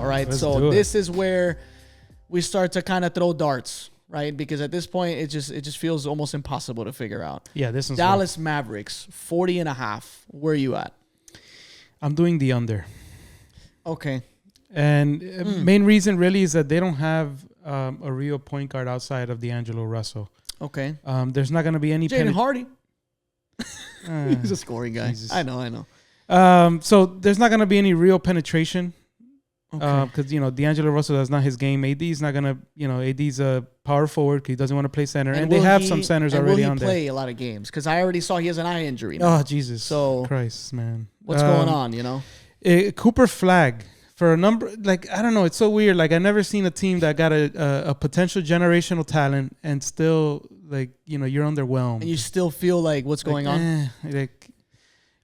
All right. So this is where we start to kind of throw darts, right? Because at this point, it just feels almost impossible to figure out. Yeah, this is Dallas Mavericks, 40.5. Where are you at? I'm doing the under. Okay. And main reason really is that they don't have a real point guard outside of D'Angelo Russell. Okay. There's not going to be any... Jaden Hardy. He's a scoring guy. Jesus. I know. So there's not going to be any real penetration. Okay. Because, D'Angelo Russell, that's not his game. AD's not going to, AD's a power forward. He doesn't want to play center. And they have some centers already on there. Will he play a lot of games? Because I already saw he has an eye injury now. Oh, Jesus. So Christ, man. What's going on, Cooper Flag. For a number, I don't know. It's so weird. I never seen a team that got a potential generational talent and still, you're underwhelmed. And you still feel like what's going on?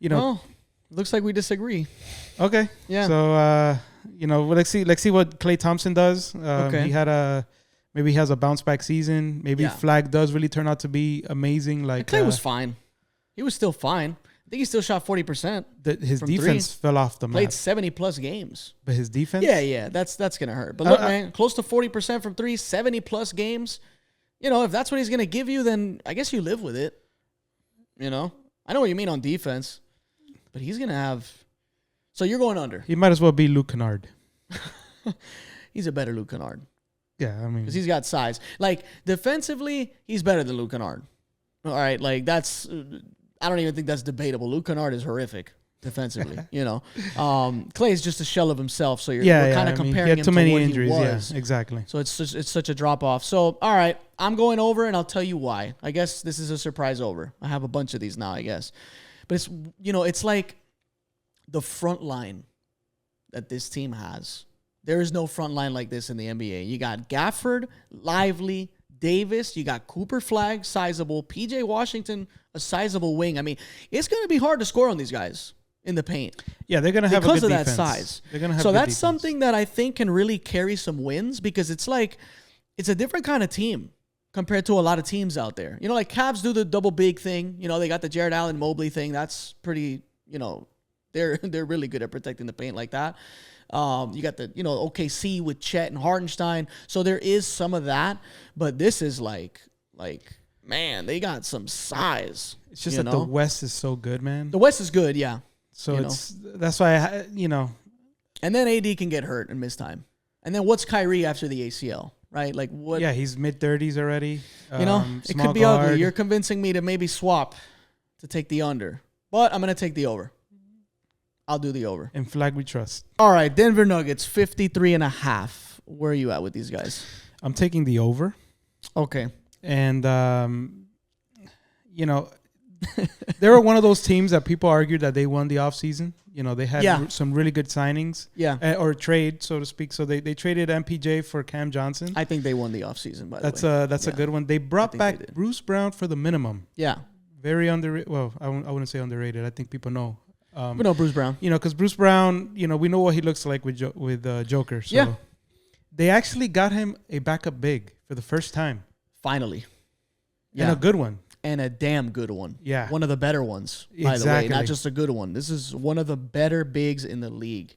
Well, looks like we disagree. Okay. Yeah. So, let's see what Klay Thompson does. Okay. Maybe he has a bounce back season. Maybe Flag does really turn out to be amazing. Klay was fine. He was still fine. I think he still shot 40%. His defense fell off the map. Played 70-plus games. But his defense? Yeah. That's going to hurt. But look, man, close to 40% from three, 70-plus games. If that's what he's going to give you, then I guess you live with it. I know what you mean on defense. But he's going to have... So you're going under. He might as well be Luke Kennard. He's a better Luke Kennard. Yeah, I mean... Because he's got size. Defensively, he's better than Luke Kennard. All right, that's... I don't even think that's debatable. Luke Kennard is horrific defensively, Klay is just a shell of himself, so we're kind of comparing him to what injuries, he was. Yeah, exactly. So it's such a drop-off. So, all right, I'm going over, and I'll tell you why. I guess this is a surprise over. I have a bunch of these now, I guess. But it's, it's like the front line that this team has. There is no front line like this in the NBA. You got Gafford, Lively, Davis, you got Cooper Flag, sizable, PJ Washington, a sizable wing. I mean, it's going to be hard to score on these guys in the paint. Yeah, they're going to have a good defense. Because of that size. They're going to have so good that's defense. something that I think can really carry some wins because it's a different kind of team compared to a lot of teams out there. Cavs do the double big thing. They got the Jared Allen Mobley thing. That's pretty, they're really good at protecting the paint like that. You got the, OKC with Chet and Hartenstein. So there is some of that, but this is man, they got some size. It's just that the West is so good, man. The West is good, yeah. So that's why, And then AD can get hurt and miss time. And then what's Kyrie after the ACL, right? What? Yeah, he's mid-30s already. It could be ugly. You're convincing me to maybe swap to take the under. But I'm going to take the over. I'll do the over. In Flag we trust. All right, Denver Nuggets, 53.5. Where are you at with these guys? I'm taking the over. Okay. And, they were one of those teams that people argued that they won the offseason. They had some really good signings. Yeah. Or trade, so to speak. So they traded MPJ for Cam Johnson. I think they won the offseason, by the way. That's a good one. They brought back Bruce Brown for the minimum. Yeah. Very underrated. Well, I wouldn't say underrated. I think people know. We know Bruce Brown. Because Bruce Brown, we know what he looks like with Joker. So yeah. They actually got him a backup big for the first time. Finally. Yeah. And a good one. And a damn good one. Yeah. One of the better ones, by the way. Not just a good one. This is one of the better bigs in the league.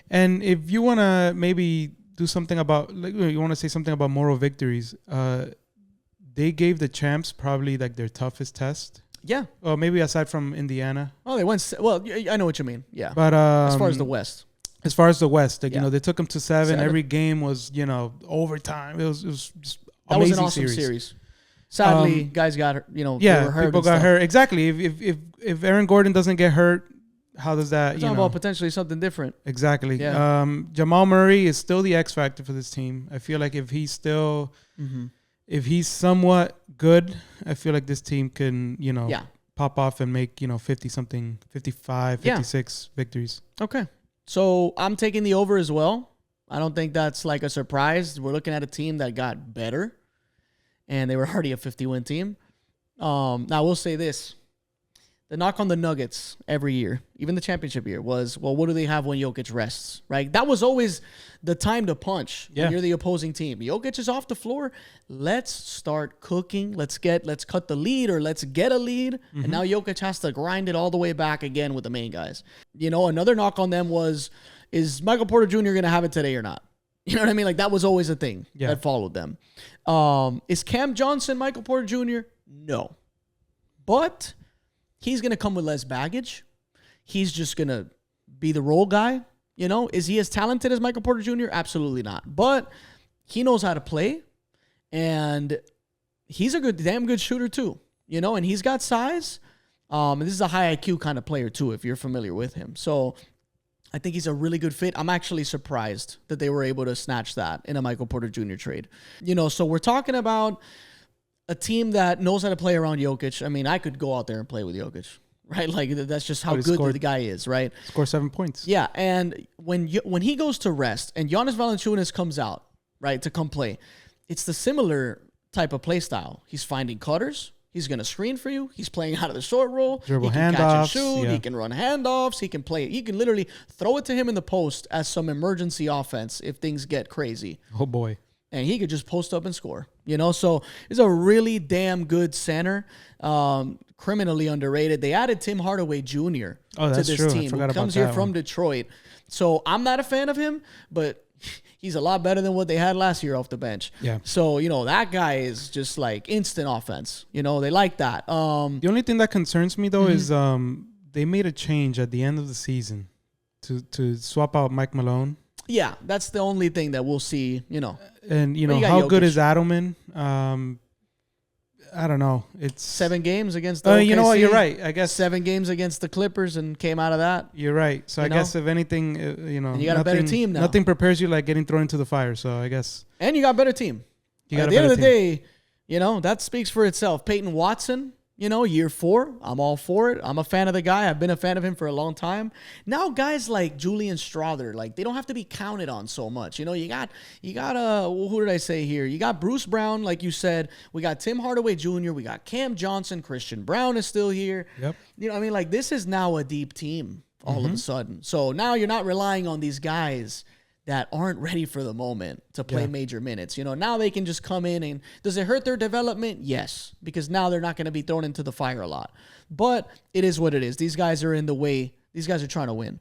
And if you want to maybe do something about, you want to say something about moral victories, they gave the champs probably their toughest test. Yeah. Well, maybe aside from Indiana. Oh, they went. Well, I know what you mean. Yeah. But as far as the West. As far as the West, they took them to seven. Every game was, overtime. It was just that was an awesome series. Sadly, guys got hurt. They were hurt. People got hurt. Exactly. If Aaron Gordon doesn't get hurt, how does that? It's about potentially something different. Exactly. Yeah. Jamal Murray is still the X factor for this team. I feel like if he's still. Mm-hmm. If he's somewhat good, I feel like this team can, pop off and make, 50-something, 55, 56 victories. Okay. So I'm taking the over as well. I don't think that's a surprise. We're looking at a team that got better, and they were already a 50-win team. Now, we'll say this. The knock on the Nuggets every year, even the championship year, was, well, what do they have when Jokic rests, right? That was always the time to punch when you're the opposing team. Jokic is off the floor. Let's start cooking. Let's cut the lead or let's get a lead. Mm-hmm. And now Jokic has to grind it all the way back again with the main guys. Another knock on them was is Michael Porter Jr. going to have it today or not? You know what I mean? Like, that was always a thing that followed them. Is Cam Johnson Michael Porter Jr.? No. But he's going to come with less baggage. He's just going to be the role guy. You know, is he as talented as Michael Porter Jr.? Absolutely not. But he knows how to play, and he's a damn good shooter too. You know, and he's got size. And this is a high IQ kind of player too, if you're familiar with him. So I think he's a really good fit. I'm actually surprised that they were able to snatch that in a Michael Porter Jr. trade. You know, so we're talking about a team that knows how to play around Jokic. I mean, I could go out there and play with Jokic, right? Like, that's just how good the guy is, right? Score 7 points. Yeah, and when he goes to rest and Giannis Valanciunas comes out, right, to come play, it's the similar type of play style. He's finding cutters. He's going to screen for you. He's playing out of the short roll. Dribble he can handoffs, catch and shoot. He can run handoffs. He can play. You can literally throw it to him in the post as some emergency offense if things get crazy. Oh, boy. And he could just post up and score. You know, so he's a really damn good center. Criminally underrated. They added Tim Hardaway Jr. to this team, who comes here from Detroit. So I'm not a fan of him, but he's a lot better than what they had last year off the bench. Yeah. So, you know, that guy is just like instant offense. You know, they like that. The only thing that concerns me, though, is they made a change at the end of the season to swap out Mike Malone. Yeah, that's the only thing that we'll see, you know. And, you know, how good is Adelman? I don't know. It's 7 games against the OKC. You know what? You're right. I guess 7 games against the Clippers and came out of that. You're right. So I guess if anything, you know, and you got a better team now. Nothing prepares you like getting thrown into the fire. So I guess. And you got a better team. At the end of the day, you know, that speaks for itself. Peyton Watson, you know, year 4, I'm all for it. I'm a fan of the guy. I've been a fan of him for a long time. Now, guys like Julian Strawther, like, they don't have to be counted on so much. You know, you got who did I say here? You got Bruce Brown, like you said. We got Tim Hardaway Jr. We got Cam Johnson. Christian Brown is still here. Yep. You know, I mean, like, this is now a deep team all of a sudden. So now you're not relying on these guys that aren't ready for the moment to play major minutes. You know, now they can just come in and does it hurt their development? Yes, because now they're not going to be thrown into the fire a lot. But it is what it is. These guys are in the way. These guys are trying to win.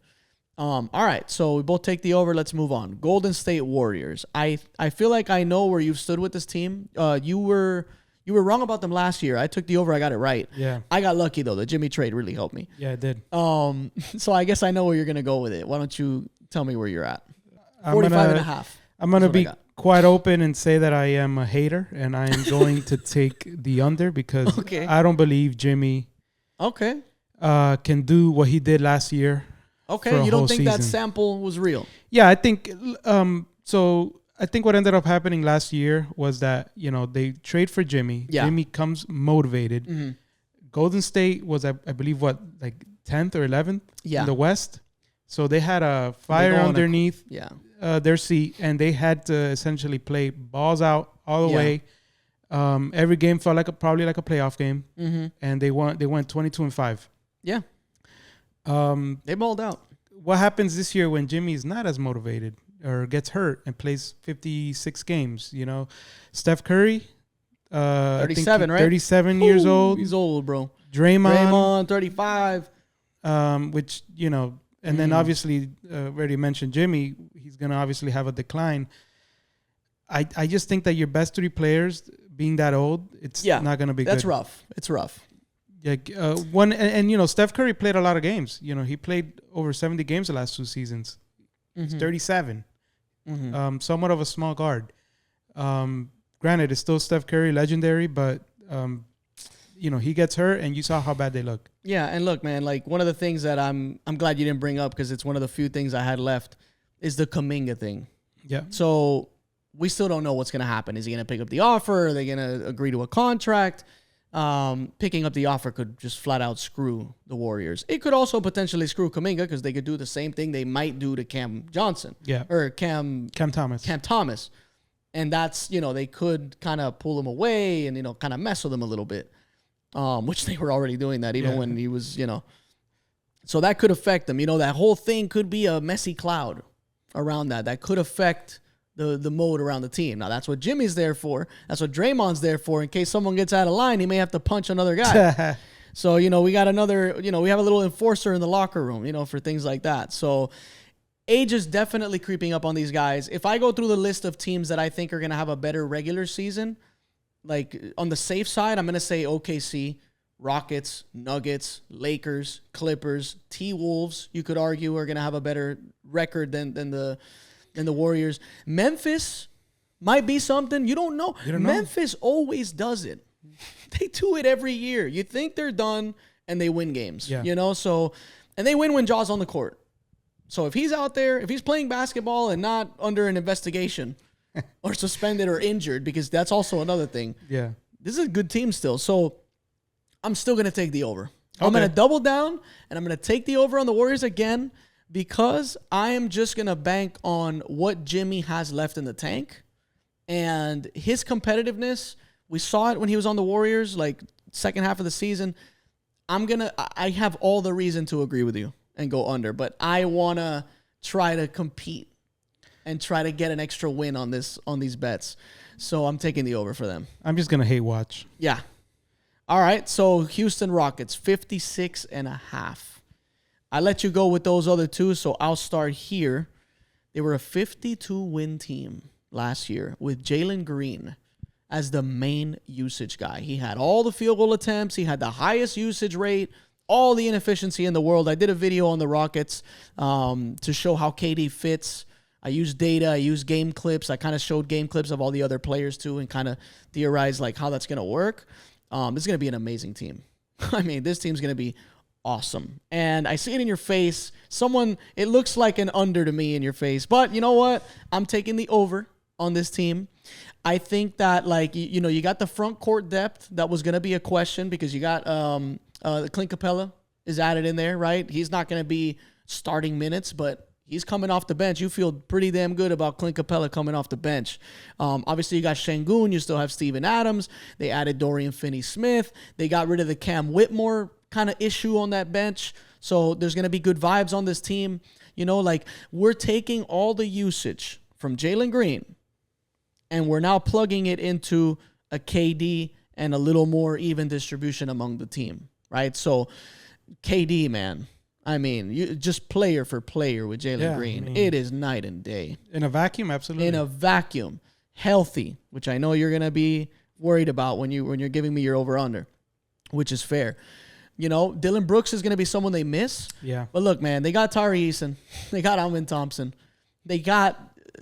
All right, so we both take the over. Let's move on. Golden State Warriors. I feel like I know where you've stood with this team. You were wrong about them last year. I took the over. I got it right. Yeah. I got lucky, though. The Jimmy trade really helped me. Yeah, it did. So I guess I know where you're going to go with it. Why don't you tell me where you're at? 45.5. I'm going to be quite open and say that I am a hater, and I am going to take the under because I don't believe Jimmy can do what he did last year. Okay, you don't think that sample was real? Yeah, I think so. I think what ended up happening last year was that, you know, they trade for Jimmy. Yeah. Jimmy comes motivated. Mm-hmm. Golden State was, I believe, like 10th or 11th in the West. So they had a fire underneath their seat, and they had to essentially play balls out all the way. Every game felt probably like a playoff game, and they went 22-5. Yeah, they balled out. What happens this year when Jimmy's not as motivated or gets hurt and plays 56 games? You know, Steph Curry, 37, right? 37 years old. He's old, bro. Draymond, 35. Which, you know. And then obviously, already mentioned Jimmy, he's going to obviously have a decline. I just think that your best 3 players being that old, it's not going to be good. That's rough. It's rough. Yeah, you know, Steph Curry played a lot of games. You know, he played over 70 games the last 2 seasons. He's 37. Somewhat of a small guard. Granted, it's still Steph Curry, legendary, but you know, he gets hurt, and you saw how bad they look. Yeah, and look, man, like, one of the things that I'm glad you didn't bring up, because it's one of the few things I had left, is the Kuminga thing. Yeah. So we still don't know what's going to happen. Is he going to pick up the offer? Are they going to agree to a contract? Picking up the offer could just flat out screw the Warriors. It could also potentially screw Kuminga, because they could do the same thing they might do to Cam Johnson. Yeah. Or Cam Thomas. And that's, you know, they could kind of pull him away and, you know, kind of mess with him a little bit. Which they were already doing that even when he was, you know. So that could affect them. You know, that whole thing could be a messy cloud around that. That could affect the mode around the team. Now, that's what Jimmy's there for. That's what Draymond's there for. In case someone gets out of line, he may have to punch another guy. So, you know, we got another, you know, we have a little enforcer in the locker room, you know, for things like that. So age is definitely creeping up on these guys. If I go through the list of teams that I think are going to have a better regular season, like on the safe side, I'm going to say OKC, Rockets, Nuggets, Lakers, Clippers, T-Wolves, you could argue, are going to have a better record than the Warriors. Memphis might be something. You don't know. Memphis always does it. They do it every year. You think they're done, and they win games. Yeah. You know, so, and they win when Jaw's on the court. So if he's out there, if he's playing basketball and not under an investigation or suspended or injured, because that's also another thing. Yeah. This is a good team still. So I'm still going to take the over. Okay. I'm going to double down, and I'm going to take the over on the Warriors again because I am just going to bank on what Jimmy has left in the tank and his competitiveness. We saw it when he was on the Warriors, like second half of the season. I have all the reason to agree with you and go under, but I want to try to compete and try to get an extra win on these bets. So I'm taking the over for them. I'm just going to hate watch. Yeah. All right. So Houston Rockets, 56.5. I let you go with those other two, so I'll start here. They were a 52-win team last year with Jalen Green as the main usage guy. He had all the field goal attempts. He had the highest usage rate, all the inefficiency in the world. I did a video on the Rockets to show how KD fits. I used data. I used game clips. I kind of showed game clips of all the other players too and kind of theorized like how that's going to work. This is going to be an amazing team. I mean, this team's going to be awesome. And I see it in your face. It looks like an under to me in your face. But you know what? I'm taking the over on this team. I think that, like, you got the front court depth that was going to be a question because you got Clint Capella is added in there, right? He's not going to be starting minutes, but he's coming off the bench. You feel pretty damn good about Clint Capella coming off the bench. Obviously, you got Şengün. You still have Steven Adams. They added Dorian Finney-Smith. They got rid of the Cam Whitmore kind of issue on that bench. So there's going to be good vibes on this team. Like we're taking all the usage from Jalen Green and we're now plugging it into a KD and a little more even distribution among the team, right? So KD, man, I mean, you just player for player with Jalen Green. I mean, it is night and day. In a vacuum, absolutely. In a vacuum. Healthy, which I know you're going to be worried about when you're giving me your over-under, which is fair. Dylan Brooks is going to be someone they miss. Yeah. But look, man, they got Tari Eason. They got Alvin Thompson. They have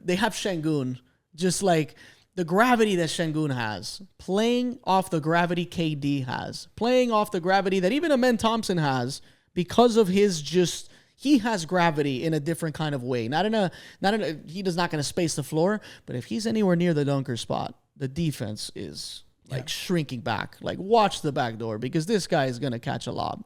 Şengün. Just like the gravity that Şengün has, playing off the gravity KD has, playing off the gravity that even Amen Thompson has because of he has gravity in a different kind of way. He does not going to space the floor, but if he's anywhere near the dunker spot, the defense is shrinking back. Like, watch the back door because this guy is going to catch a lob.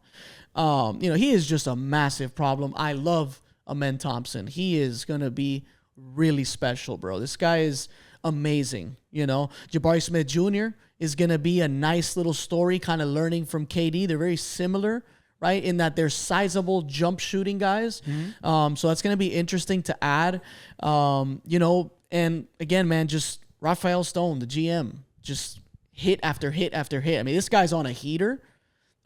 He is just a massive problem. I love Amen Thompson. He is going to be really special, bro. This guy is amazing. Jabari Smith Jr. is going to be a nice little story, kind of learning from KD. They're very similar, right, in that they're sizable jump shooting guys. Mm-hmm. So that's going to be interesting to add. And again, man, just Rafael Stone, the GM, just hit after hit after hit. I mean, this guy's on a heater.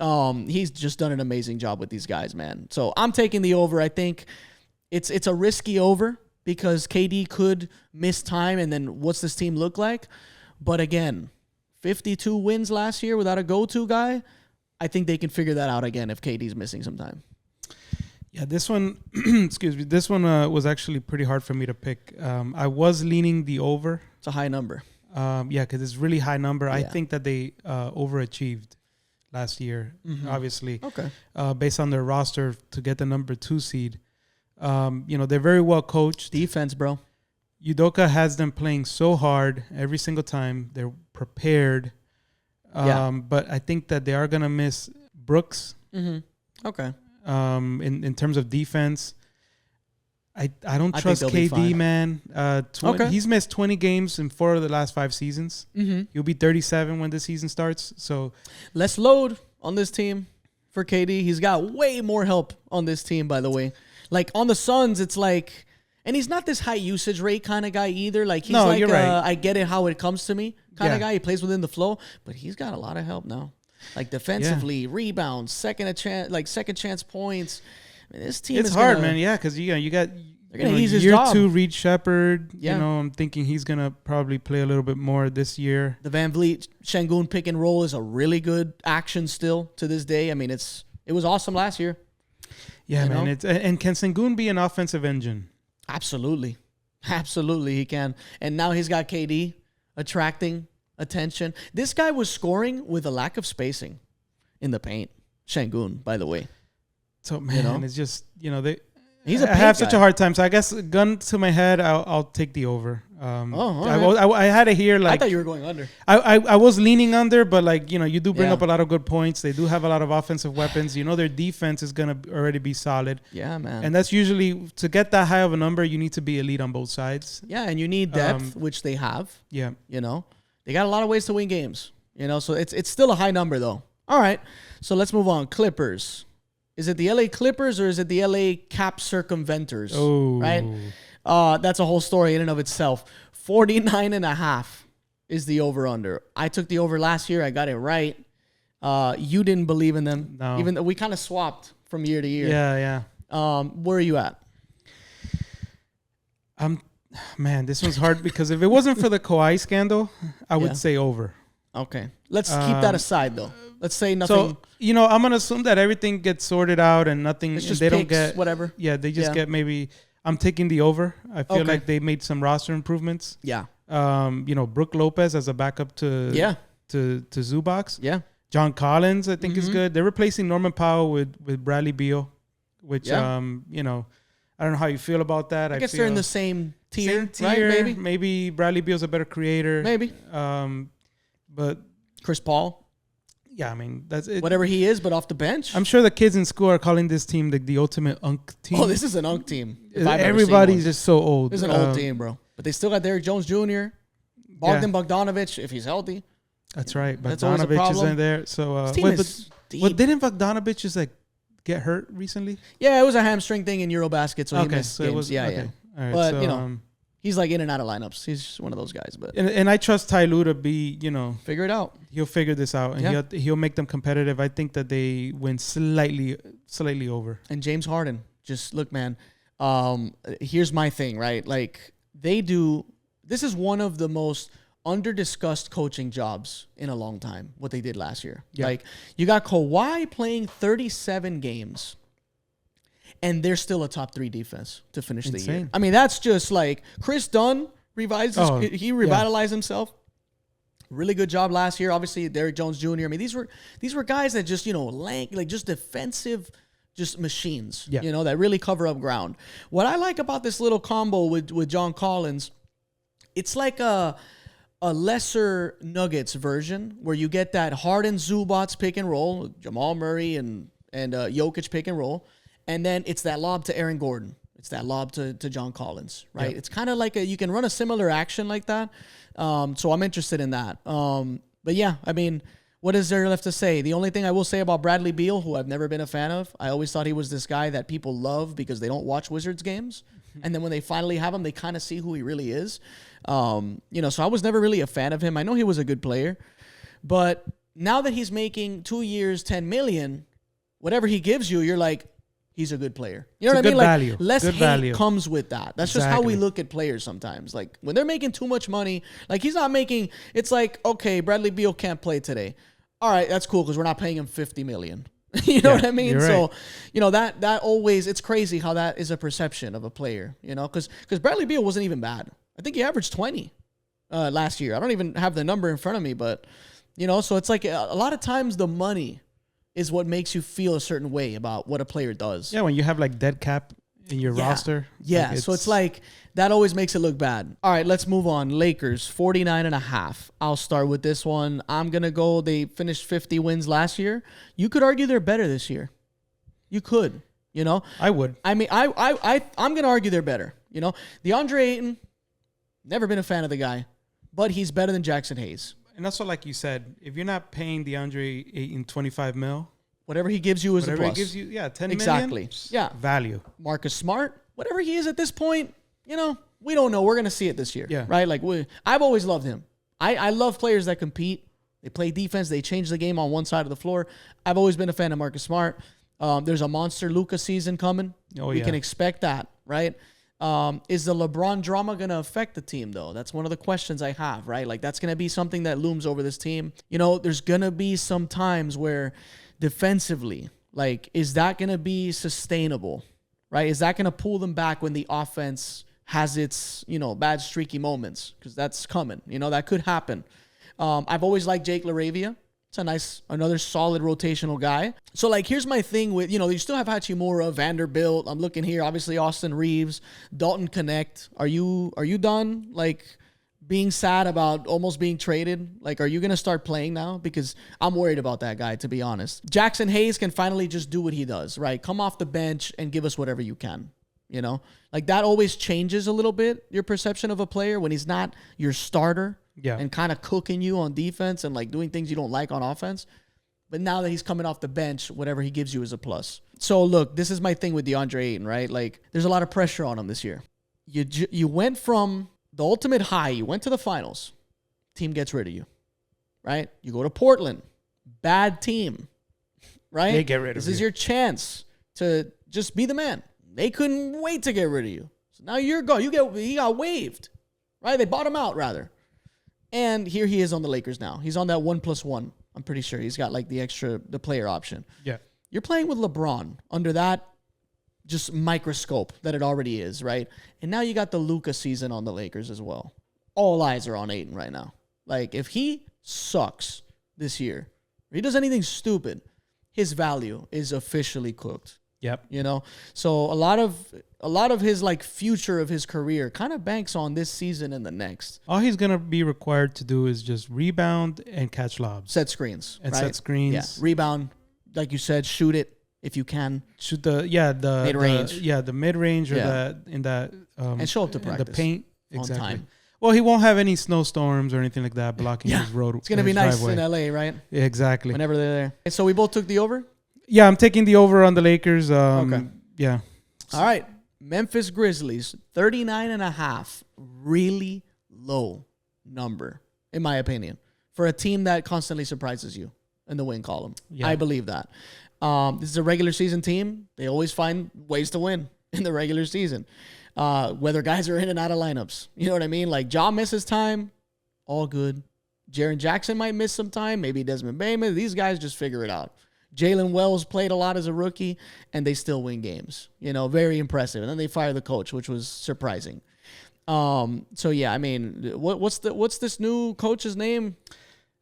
He's just done an amazing job with these guys, man. So I'm taking the over. I think it's a risky over because KD could miss time, and then what's this team look like? But again, 52 wins last year without a go-to guy. I think they can figure that out again if KD's missing some time. Yeah, this one, excuse me, this one was actually pretty hard for me to pick. I was leaning the over. It's a high number. Because it's really high number. Yeah. I think that they overachieved last year, obviously. Okay. Based on their roster to get the number 2 seed. They're very well coached. Defense, bro. Udoka has them playing so hard every single time. They're prepared. But I think that they are going to miss Brooks. Mm-hmm. Okay. In terms of defense, I don't trust KD, man. He's missed 20 games in 4 of the last 5 seasons. Mm-hmm. He'll be 37 when the season starts. So less load on this team for KD. He's got way more help on this team, by the way. Like on the Suns, it's like, and he's not this high usage rate kind of guy either. Like he's you're right. I get it how it comes to me kind of guy. He plays within the flow, but he's got a lot of help now. Like defensively, rebounds, second chance points. I mean, this team it's hard, man. Yeah, because you got They're going to ease his year job. 2, Reed Shepherd. Yeah. I'm thinking he's going to probably play a little bit more this year. The Van Vliet Şengün pick and roll is a really good action still to this day. I mean, it was awesome last year. Yeah, man. And can Şengün be an offensive engine? Absolutely. Absolutely, he can. And now he's got KD attracting attention. This guy was scoring with a lack of spacing in the paint. Şengün, by the way. So, man, it's just, he's a I have such a hard time. So I guess gun to my head, I'll take the over. I had it here. Like, I thought you were going under. I was leaning under, but you do bring up a lot of good points. They do have a lot of offensive weapons. Their defense is going to already be solid. Yeah, man. And that's usually, to get that high of a number, you need to be elite on both sides. Yeah, and you need depth, which they have. Yeah. They got a lot of ways to win games. So it's still a high number, though. All right, so let's move on. Clippers. Is it the LA Clippers or is it the LA Cap Circumventors? Oh. Right? That's a whole story in and of itself. 49.5 is the over-under. I took the over last year. I got it right. You didn't believe in them. No. Even though we kind of swapped from year to year. Yeah. Where are you at? Man, this one's hard because if it wasn't for the Kawhi scandal, I would say over. Okay. Let's keep that aside, though. Let's say nothing. So, I'm going to assume that everything gets sorted out and nothing. It's just they picks, don't get whatever. Yeah, they just get maybe. I'm taking the over. I feel like they made some roster improvements. Yeah. Brook Lopez as a backup to Zubac. Yeah. John Collins, I think, is good. They're replacing Norman Powell with Bradley Beal, which I don't know how you feel about that. I guess they're in the same tier, right? Maybe Bradley Beal's a better creator. Maybe. But Chris Paul. Yeah, I mean, that's it. Whatever he is, but off the bench. I'm sure the kids in school are calling this team the ultimate unk team. Oh, this is an unk team. Everybody's just so old. This is an old team, bro. But they still got Derrick Jones Jr., Bogdanovich, if he's healthy. That's right. Bogdanovich is in there. So, this team is deep. Didn't Bogdanovich just get hurt recently? Yeah, it was a hamstring thing in Eurobasket, so he missed games. It was, yeah. All right, but, he's like in and out of lineups. He's one of those guys. But and I trust Ty Lue to be, figure it out. He'll figure this out, and he'll make them competitive. I think that they win slightly over. And James Harden, just look, man. Here's my thing, right? Like this is one of the most under-discussed coaching jobs in a long time, what they did last year. Yeah. Like, you got Kawhi playing 37 games, and they're still a top 3 defense to finish the year. I mean, that's just like Chris Dunn revitalized himself. Really good job last year. Obviously, Derrick Jones Jr. I mean, these were guys that just, just defensive just machines, that really cover up ground. What I like about this little combo with John Collins, it's like a lesser Nuggets version where you get that Harden Zubac pick and roll, Jamal Murray and Jokic pick and roll, and then it's that lob to Aaron Gordon. It's that lob to John Collins, right? Yep. It's kind of like you can run a similar action like that. So I'm interested in that. But yeah, I mean, what is there left to say? The only thing I will say about Bradley Beal, who I've never been a fan of, I always thought he was this guy that people love because they don't watch Wizards games. And then when they finally have him, they kind of see who he really is. So I was never really a fan of him. I know he was a good player. But now that he's making 2 years, $10 million, whatever he gives you, you're like, he's a good player. You know what I mean? Value. Like, less good hate value. comes with that. That's just how we look at players sometimes. Like, when they're making too much money, like, he's not making, it's like, okay, Bradley Beal can't play today. All right, that's cool because we're not paying him $50 million. You know what I mean? So, right. That always, it's crazy how that is a perception of a player, because Bradley Beal wasn't even bad. I think he averaged 20 last year. I don't even have the number in front of me, but, so it's like a lot of times the money is what makes you feel a certain way about what a player does. Yeah, when you have like dead cap in your roster. Yeah, so it's like that always makes it look bad. All right, let's move on. Lakers, 49.5. I'll start with this one. I'm going to go, they finished 50 wins last year. You could argue they're better this year. You could, I would. I mean, I'm going to argue they're better. DeAndre Ayton, never been a fan of the guy, but he's better than Jackson Hayes. And also, like you said, if you're not paying DeAndre Ayton $25 million, whatever he gives you is a plus. Whatever he gives you, $10 million. Exactly. Yeah. Value. Marcus Smart, whatever he is at this point, we don't know. We're going to see it this year. Yeah. Right? Like, I've always loved him. I love players that compete. They play defense. They change the game on one side of the floor. I've always been a fan of Marcus Smart. There's a monster Luka season coming. We can expect that, right? Is the LeBron drama going to affect the team, though? That's one of the questions I have, right? Like, that's going to be something that looms over this team. You know, there's going to be some times where defensively, like, is that going to be sustainable, right? Is that going to pull them back when the offense has its, you know, bad streaky moments? Because that's coming. You know, that could happen. I've always liked Jake LaRavia. It's another solid rotational guy. So, like, here's my thing with, you know, you still have Hachimura, Vanderbilt. I'm looking here, obviously Austin Reeves, Dalton Connect. Are you done, like, being sad about almost being traded? Like, are you going to start playing now? Because I'm worried about that guy, to be honest. Jackson Hayes can finally just do what he does, right? Come off the bench and give us whatever you can, you know? Like, that always changes a little bit, your perception of a player, when he's not your starter. Yeah. And kind of cooking you on defense and like doing things you don't like on offense. But now that he's coming off the bench, whatever he gives you is a plus. So look, this is my thing with DeAndre Ayton, right? Like, there's a lot of pressure on him this year. You went from the ultimate high, you went to the finals. Team gets rid of you, right? You go to Portland, bad team, right? They get rid of you. This is your chance to just be the man. They couldn't wait to get rid of you. So now you're gone. He got waived, right? They bought him out rather. And here he is on the Lakers now. He's on that 1+1. I'm pretty sure he's got like the player option. Yeah. You're playing with LeBron under that just microscope that it already is, right? And now you got the Luka season on the Lakers as well. All eyes are on Ayton right now. Like, if he sucks this year, or he does anything stupid, his value is officially cooked. Yep. You know? So a lot of his like future of his career kind of banks on this season and the next. All he's going to be required to do is just rebound and catch lobs. Set screens. And right? set screens. Yeah. Rebound, like you said, shoot it if you can. Shoot the mid-range. The mid-range or in that and show up to practice. The paint. Exactly. On time. Well, he won't have any snowstorms or anything like that blocking his road. It's going to be nice in LA, right? Yeah, exactly. Whenever they're there. And so we both took the over? Yeah, I'm taking the over on the Lakers. Okay. Yeah. All right. Memphis Grizzlies, 39.5. Really low number, in my opinion, for a team that constantly surprises you in the win column. Yeah. I believe that. This is a regular season team. They always find ways to win in the regular season, whether guys are in and out of lineups. You know what I mean? Like, Ja misses time, all good. Jaren Jackson might miss some time. Maybe Desmond Bateman. These guys just figure it out. Jalen Wells played a lot as a rookie, and they still win games. You know, very impressive. And then they fire the coach, which was surprising. So yeah, I mean, what's this new coach's name?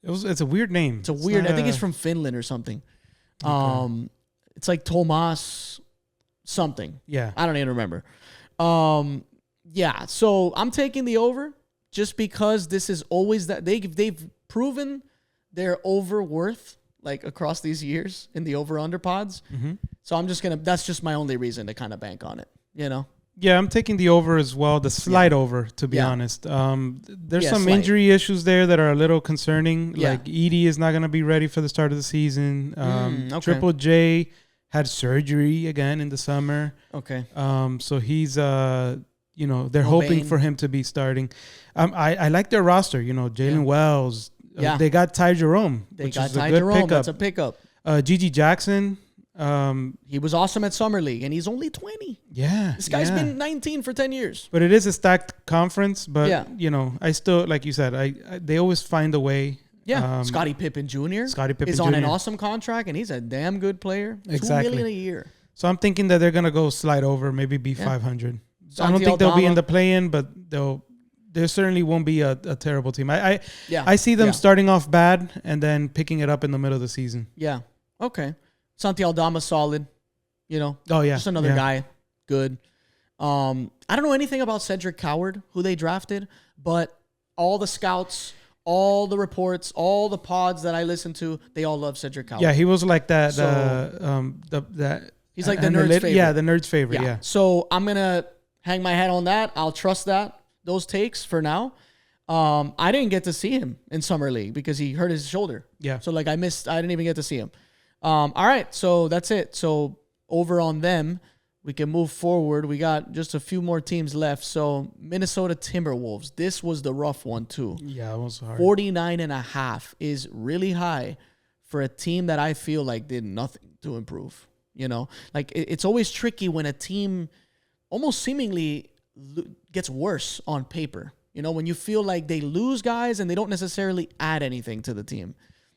It's a weird name. It's a weird. I think he's from Finland or something. Okay. It's like Tomas something. Yeah, I don't even remember. Yeah. So I'm taking the over just because this is always that they've proven their over worth. Like across these years in the over-under pods. Mm-hmm. So that's just my only reason to kind of bank on it, you know? Yeah, I'm taking the over as well, the slight over, to be honest. There's some injury issues there that are a little concerning. Yeah. Like Edie is not going to be ready for the start of the season. Okay. Triple J had surgery again in the summer. Okay. So he's, they're hoping for him to be starting. I like their roster, Jalen Wells. Yeah. They got Ty Jerome, which is a good pickup. That's a pickup. Gigi Jackson. He was awesome at Summer League, and he's only 20. Yeah. This guy's been 19 for 10 years. But it is a stacked conference. But, I still, like you said, they always find a way. Yeah. Scottie Pippen Jr. is on an awesome contract, and he's a damn good player. Exactly. $2 million a year. So I'm thinking that they're going to go slide over, maybe be 500. So I don't think they'll be in the play-in, but there certainly won't be a terrible team. I see them starting off bad and then picking it up in the middle of the season. Yeah. Okay. Santi Aldama solid. Oh yeah. Just another guy. Good. I don't know anything about Cedric Coward, who they drafted, but all the scouts, all the reports, all the pods that I listen to, they all love Cedric Coward. Yeah, he was like that. He's like the nerd's favorite. Yeah, the nerd's favorite. Yeah. So I'm gonna hang my hat on that. I'll trust those takes for now. I didn't get to see him in Summer League because he hurt his shoulder. Yeah. So like I didn't even get to see him. All right. So that's it. So over on them, we can move forward. We got just a few more teams left. So Minnesota Timberwolves. This was the rough one too. Yeah, it was hard. 49.5 is really high for a team that I feel like did nothing to improve. Like it's always tricky when a team almost seemingly gets worse on paper. You know, when you feel like they lose guys and they don't necessarily add anything to the team,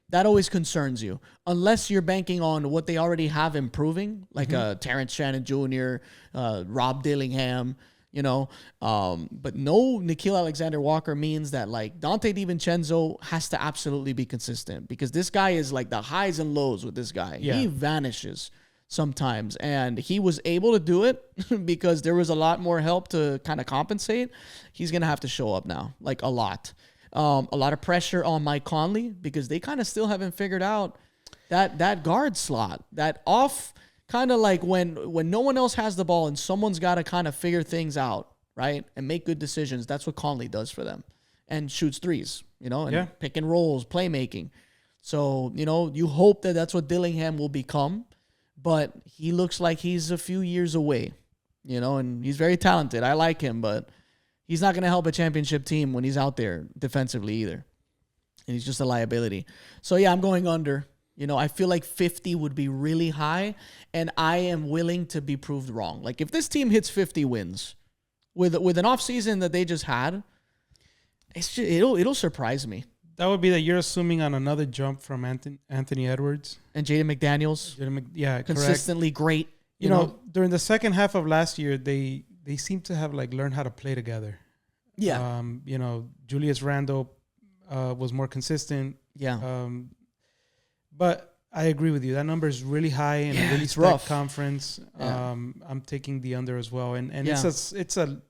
that always concerns you. Unless you're banking on what they already have improving, like Terrence Shannon Jr., Rob Dillingham, you know. But no Nickeil Alexander-Walker means that, like, Dante DiVincenzo has to absolutely be consistent, because this guy is like the highs and lows with this guy. Yeah. He vanishes sometimes, and he was able to do it because there was a lot more help to kind of compensate. He's going to have to show up now, like a lot of pressure on Mike Conley, because they kind of still haven't figured out that guard slot, that off kind of like when no one else has the ball and someone's got to kind of figure things out, right, and make good decisions. That's what Conley does for them, and shoots threes, you know, and pick and rolls, playmaking. So, you know, you hope that that's what Dillingham will become. But he looks like he's a few years away, you know, and he's very talented. I like him, but he's not going to help a championship team when he's out there defensively either. And he's just a liability. So, yeah, I'm going under. You know, I feel like 50 would be really high, and I am willing to be proved wrong. Like, if this team hits 50 wins with an offseason that they just had, it'll surprise me. That would be that you're assuming on another jump from Anthony Edwards. And Jaden McDaniels. Consistently correct. Great. You know, during the second half of last year, they seem to have, like, learned how to play together. Yeah. You know, Julius Randle was more consistent. Yeah. But I agree with you. That number is really high in a really stacked conference. Yeah. I'm taking the under as well. And it's a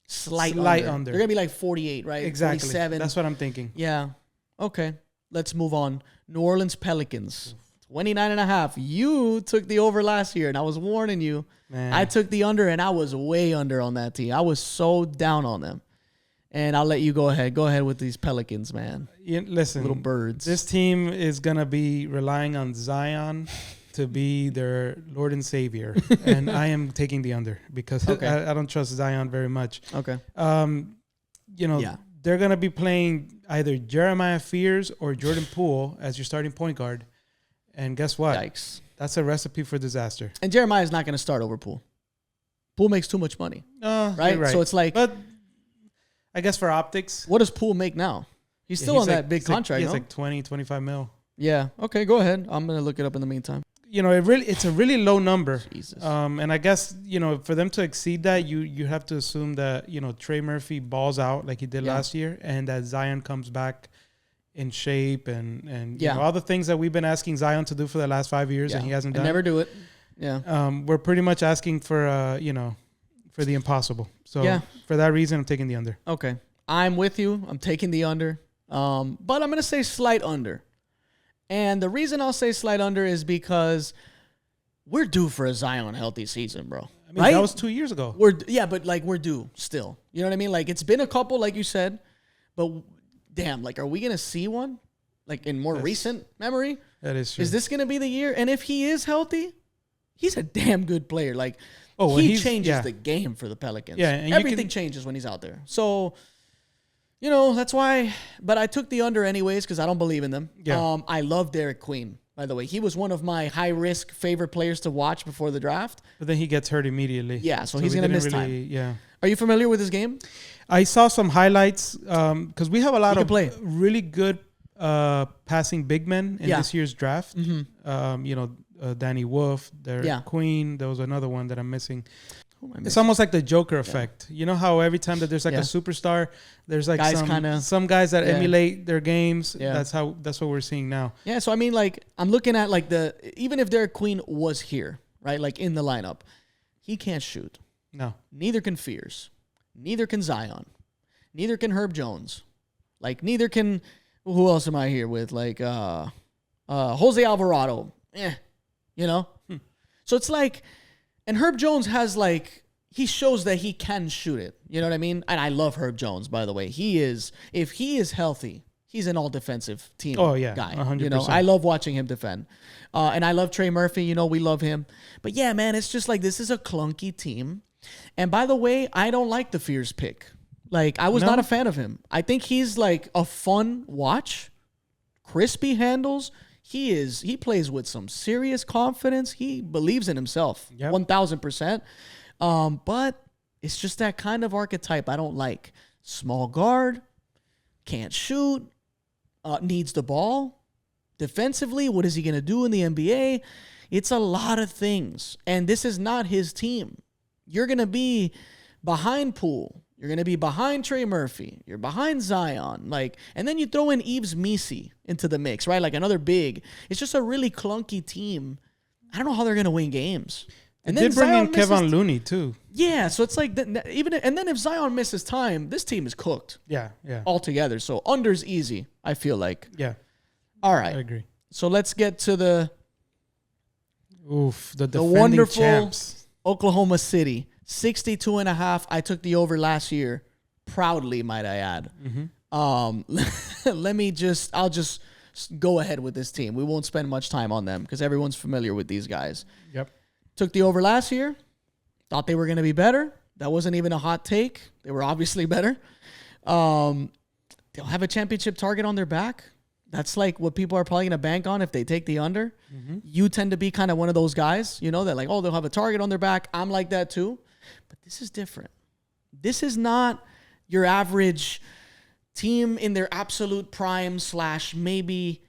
slight under. They're going to be like 48, right? Exactly. 47. That's what I'm thinking. Yeah. Okay. Let's move on. New Orleans Pelicans. 29.5. You took the over last year, and I was warning you. Man. I took the under, and I was way under on that team. I was so down on them. And I'll let you go ahead. Go ahead with these Pelicans, man. Listen. Little birds. This team is going to be relying on Zion to be their Lord and Savior. And I am taking the under because I don't trust Zion very much. Okay. You know, they're going to be playing either Jeremiah Fears or Jordan Poole as your starting point guard. And guess what? Yikes. That's a recipe for disaster. And Jeremiah's not going to start over Poole. Poole makes too much money. Right? So it's like... But I guess for optics... What does Poole make now? He's still on that big contract, He's like 20, 25 mil. Yeah. Okay, go ahead. I'm going to look it up in the meantime. You know, it's a really low number. Jesus. And I guess, you know, for them to exceed that, you have to assume that, you know, Trey Murphy balls out like he did last year, and that Zion comes back in shape and you know, all the things that we've been asking Zion to do for the last 5 years and he hasn't done. Never do it. Yeah. We're pretty much asking for, you know, for the impossible. So for that reason, I'm taking the under. Okay. I'm with you. I'm taking the under. But I'm going to say slight under. And the reason I'll say slight under is because we're due for a Zion healthy season, bro. I mean, that was 2 years ago. But like we're due still. You know what I mean? Like it's been a couple, like you said, but damn, like are we going to see one? Like in more recent memory? That is true. Is this going to be the year? And if he is healthy, he's a damn good player. Like he changes the game for the Pelicans. Yeah, and everything changes when he's out there. So, you know, that's why. But I took the under anyways because I don't believe in them. Yeah. I love Derek Queen, by the way. He was one of my high-risk favorite players to watch before the draft. But then he gets hurt immediately. Yeah, so he's going to miss time. Yeah. Are you familiar with his game? I saw some highlights because we have a lot of really good passing big men in this year's draft. Mm-hmm. You know, Danny Wolf, Derek Queen. There was another one that I'm missing. It's almost like the Joker effect. You know how every time that there's like a superstar, there's like some guys that emulate their games. Yeah. That's what we're seeing now. Yeah, so I mean, like I'm looking at like even if Derek Queen was here, right, like in the lineup, he can't shoot. No. Neither can Fears. Neither can Zion. Neither can Herb Jones. Like neither can who else am I here with? Like Jose Alvarado. You know? So it's like, and Herb Jones has like, he shows that he can shoot it. You know what I mean? And I love Herb Jones, by the way. If he is healthy, he's an all-defensive team guy. 100%. You know, I love watching him defend. And I love Trey Murphy. You know, we love him. But yeah, man, it's just like, this is a clunky team. And by the way, I don't like the Fears pick. Like, I was not a fan of him. I think he's like a fun watch. Crispy handles. He plays with some serious confidence. He believes in himself, 1,000%. But It's just that kind of archetype I don't like. Small guard, can't shoot, needs the ball. Defensively, what is he going to do in the NBA? It's a lot of things. And this is not his team. You're going to be behind Poole. You're going to be behind Trey Murphy. You're behind Zion. And then you throw in Yves Missi into the mix, right? Like another big. It's just a really clunky team. I don't know how they're going to win games. And then bring in Kevin Looney too. Yeah, so it's like and then if Zion misses time, this team is cooked. Yeah. Altogether. So under's easy, I feel like. Yeah. All right. I agree. So let's get to the wonderful champs. Oklahoma City. 62.5. I took the over last year. Proudly, might I add. Mm-hmm. I'll just go ahead with this team. We won't spend much time on them because everyone's familiar with these guys. Yep. Took the over last year. Thought they were going to be better. That wasn't even a hot take. They were obviously better. They'll have a championship target on their back. That's like what people are probably going to bank on if they take the under. Mm-hmm. You tend to be kind of one of those guys, that they'll have a target on their back. I'm like that too. But this is different. This is not your average team in their absolute prime / maybe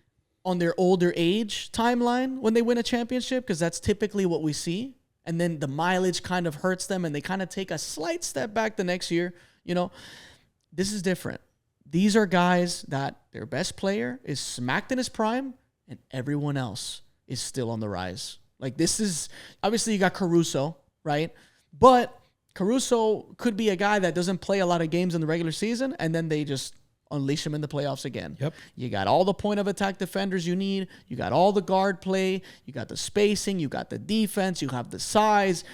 on their older age timeline when they win a championship, because that's typically what we see. And then the mileage kind of hurts them and they kind of take a slight step back the next year. This is different. These are guys that their best player is smacked in his prime and everyone else is still on the rise. This is, obviously you got Caruso, right? But Caruso could be a guy that doesn't play a lot of games in the regular season and then they just unleash him in the playoffs again. Yep. You got all the point of attack defenders you need. You got all the guard play. You got the spacing. You got the defense. You have the size.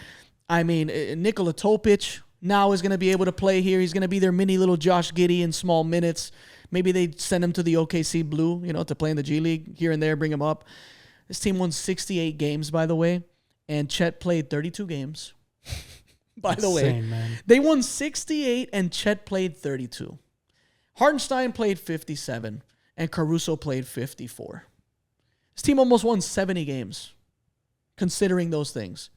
I mean, Nikola Topic now is going to be able to play here. He's going to be their mini little Josh Giddey in small minutes. Maybe they send him to the OKC Blue, to play in the G League here and there, bring him up. This team won 68 games, by the way, and Chet played 32 games. By the way, man. They won 68 and Chet played 32. Hartenstein played 57 and Caruso played 54. This team almost won 70 games, considering those things.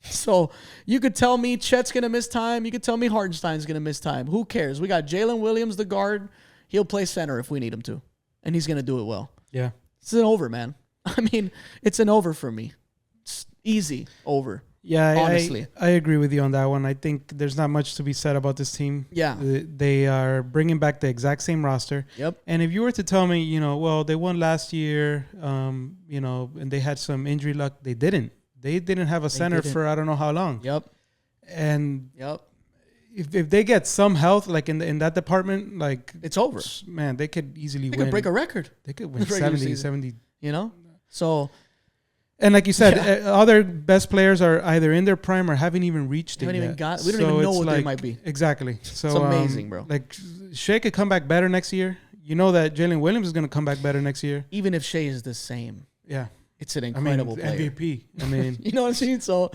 So you could tell me Chet's going to miss time. You could tell me Hartenstein's going to miss time. Who cares? We got Jalen Williams, the guard. He'll play center if we need him to, and he's going to do it well. Yeah. It's an over, man. I mean, it's an over for me. It's easy over. Yeah, honestly. I agree with you on that one. I think there's not much to be said about this team. Yeah. They are bringing back the exact same roster. Yep. And if you were to tell me, they won last year, and they had some injury luck, they didn't. They didn't have a center for I don't know how long. Yep. And if they get some health, in that department, it's over. Man, they could easily win. They could break a record. They could win 70. So... And like you said, other best players are either in their prime or haven't even reached it yet. We don't even know what they might be. Exactly. So it's amazing, bro. Shea could come back better next year. You know that Jalen Williams is going to come back better next year. Even if Shea is the same. Yeah. It's an incredible player. MVP. I mean. You know what I'm saying? So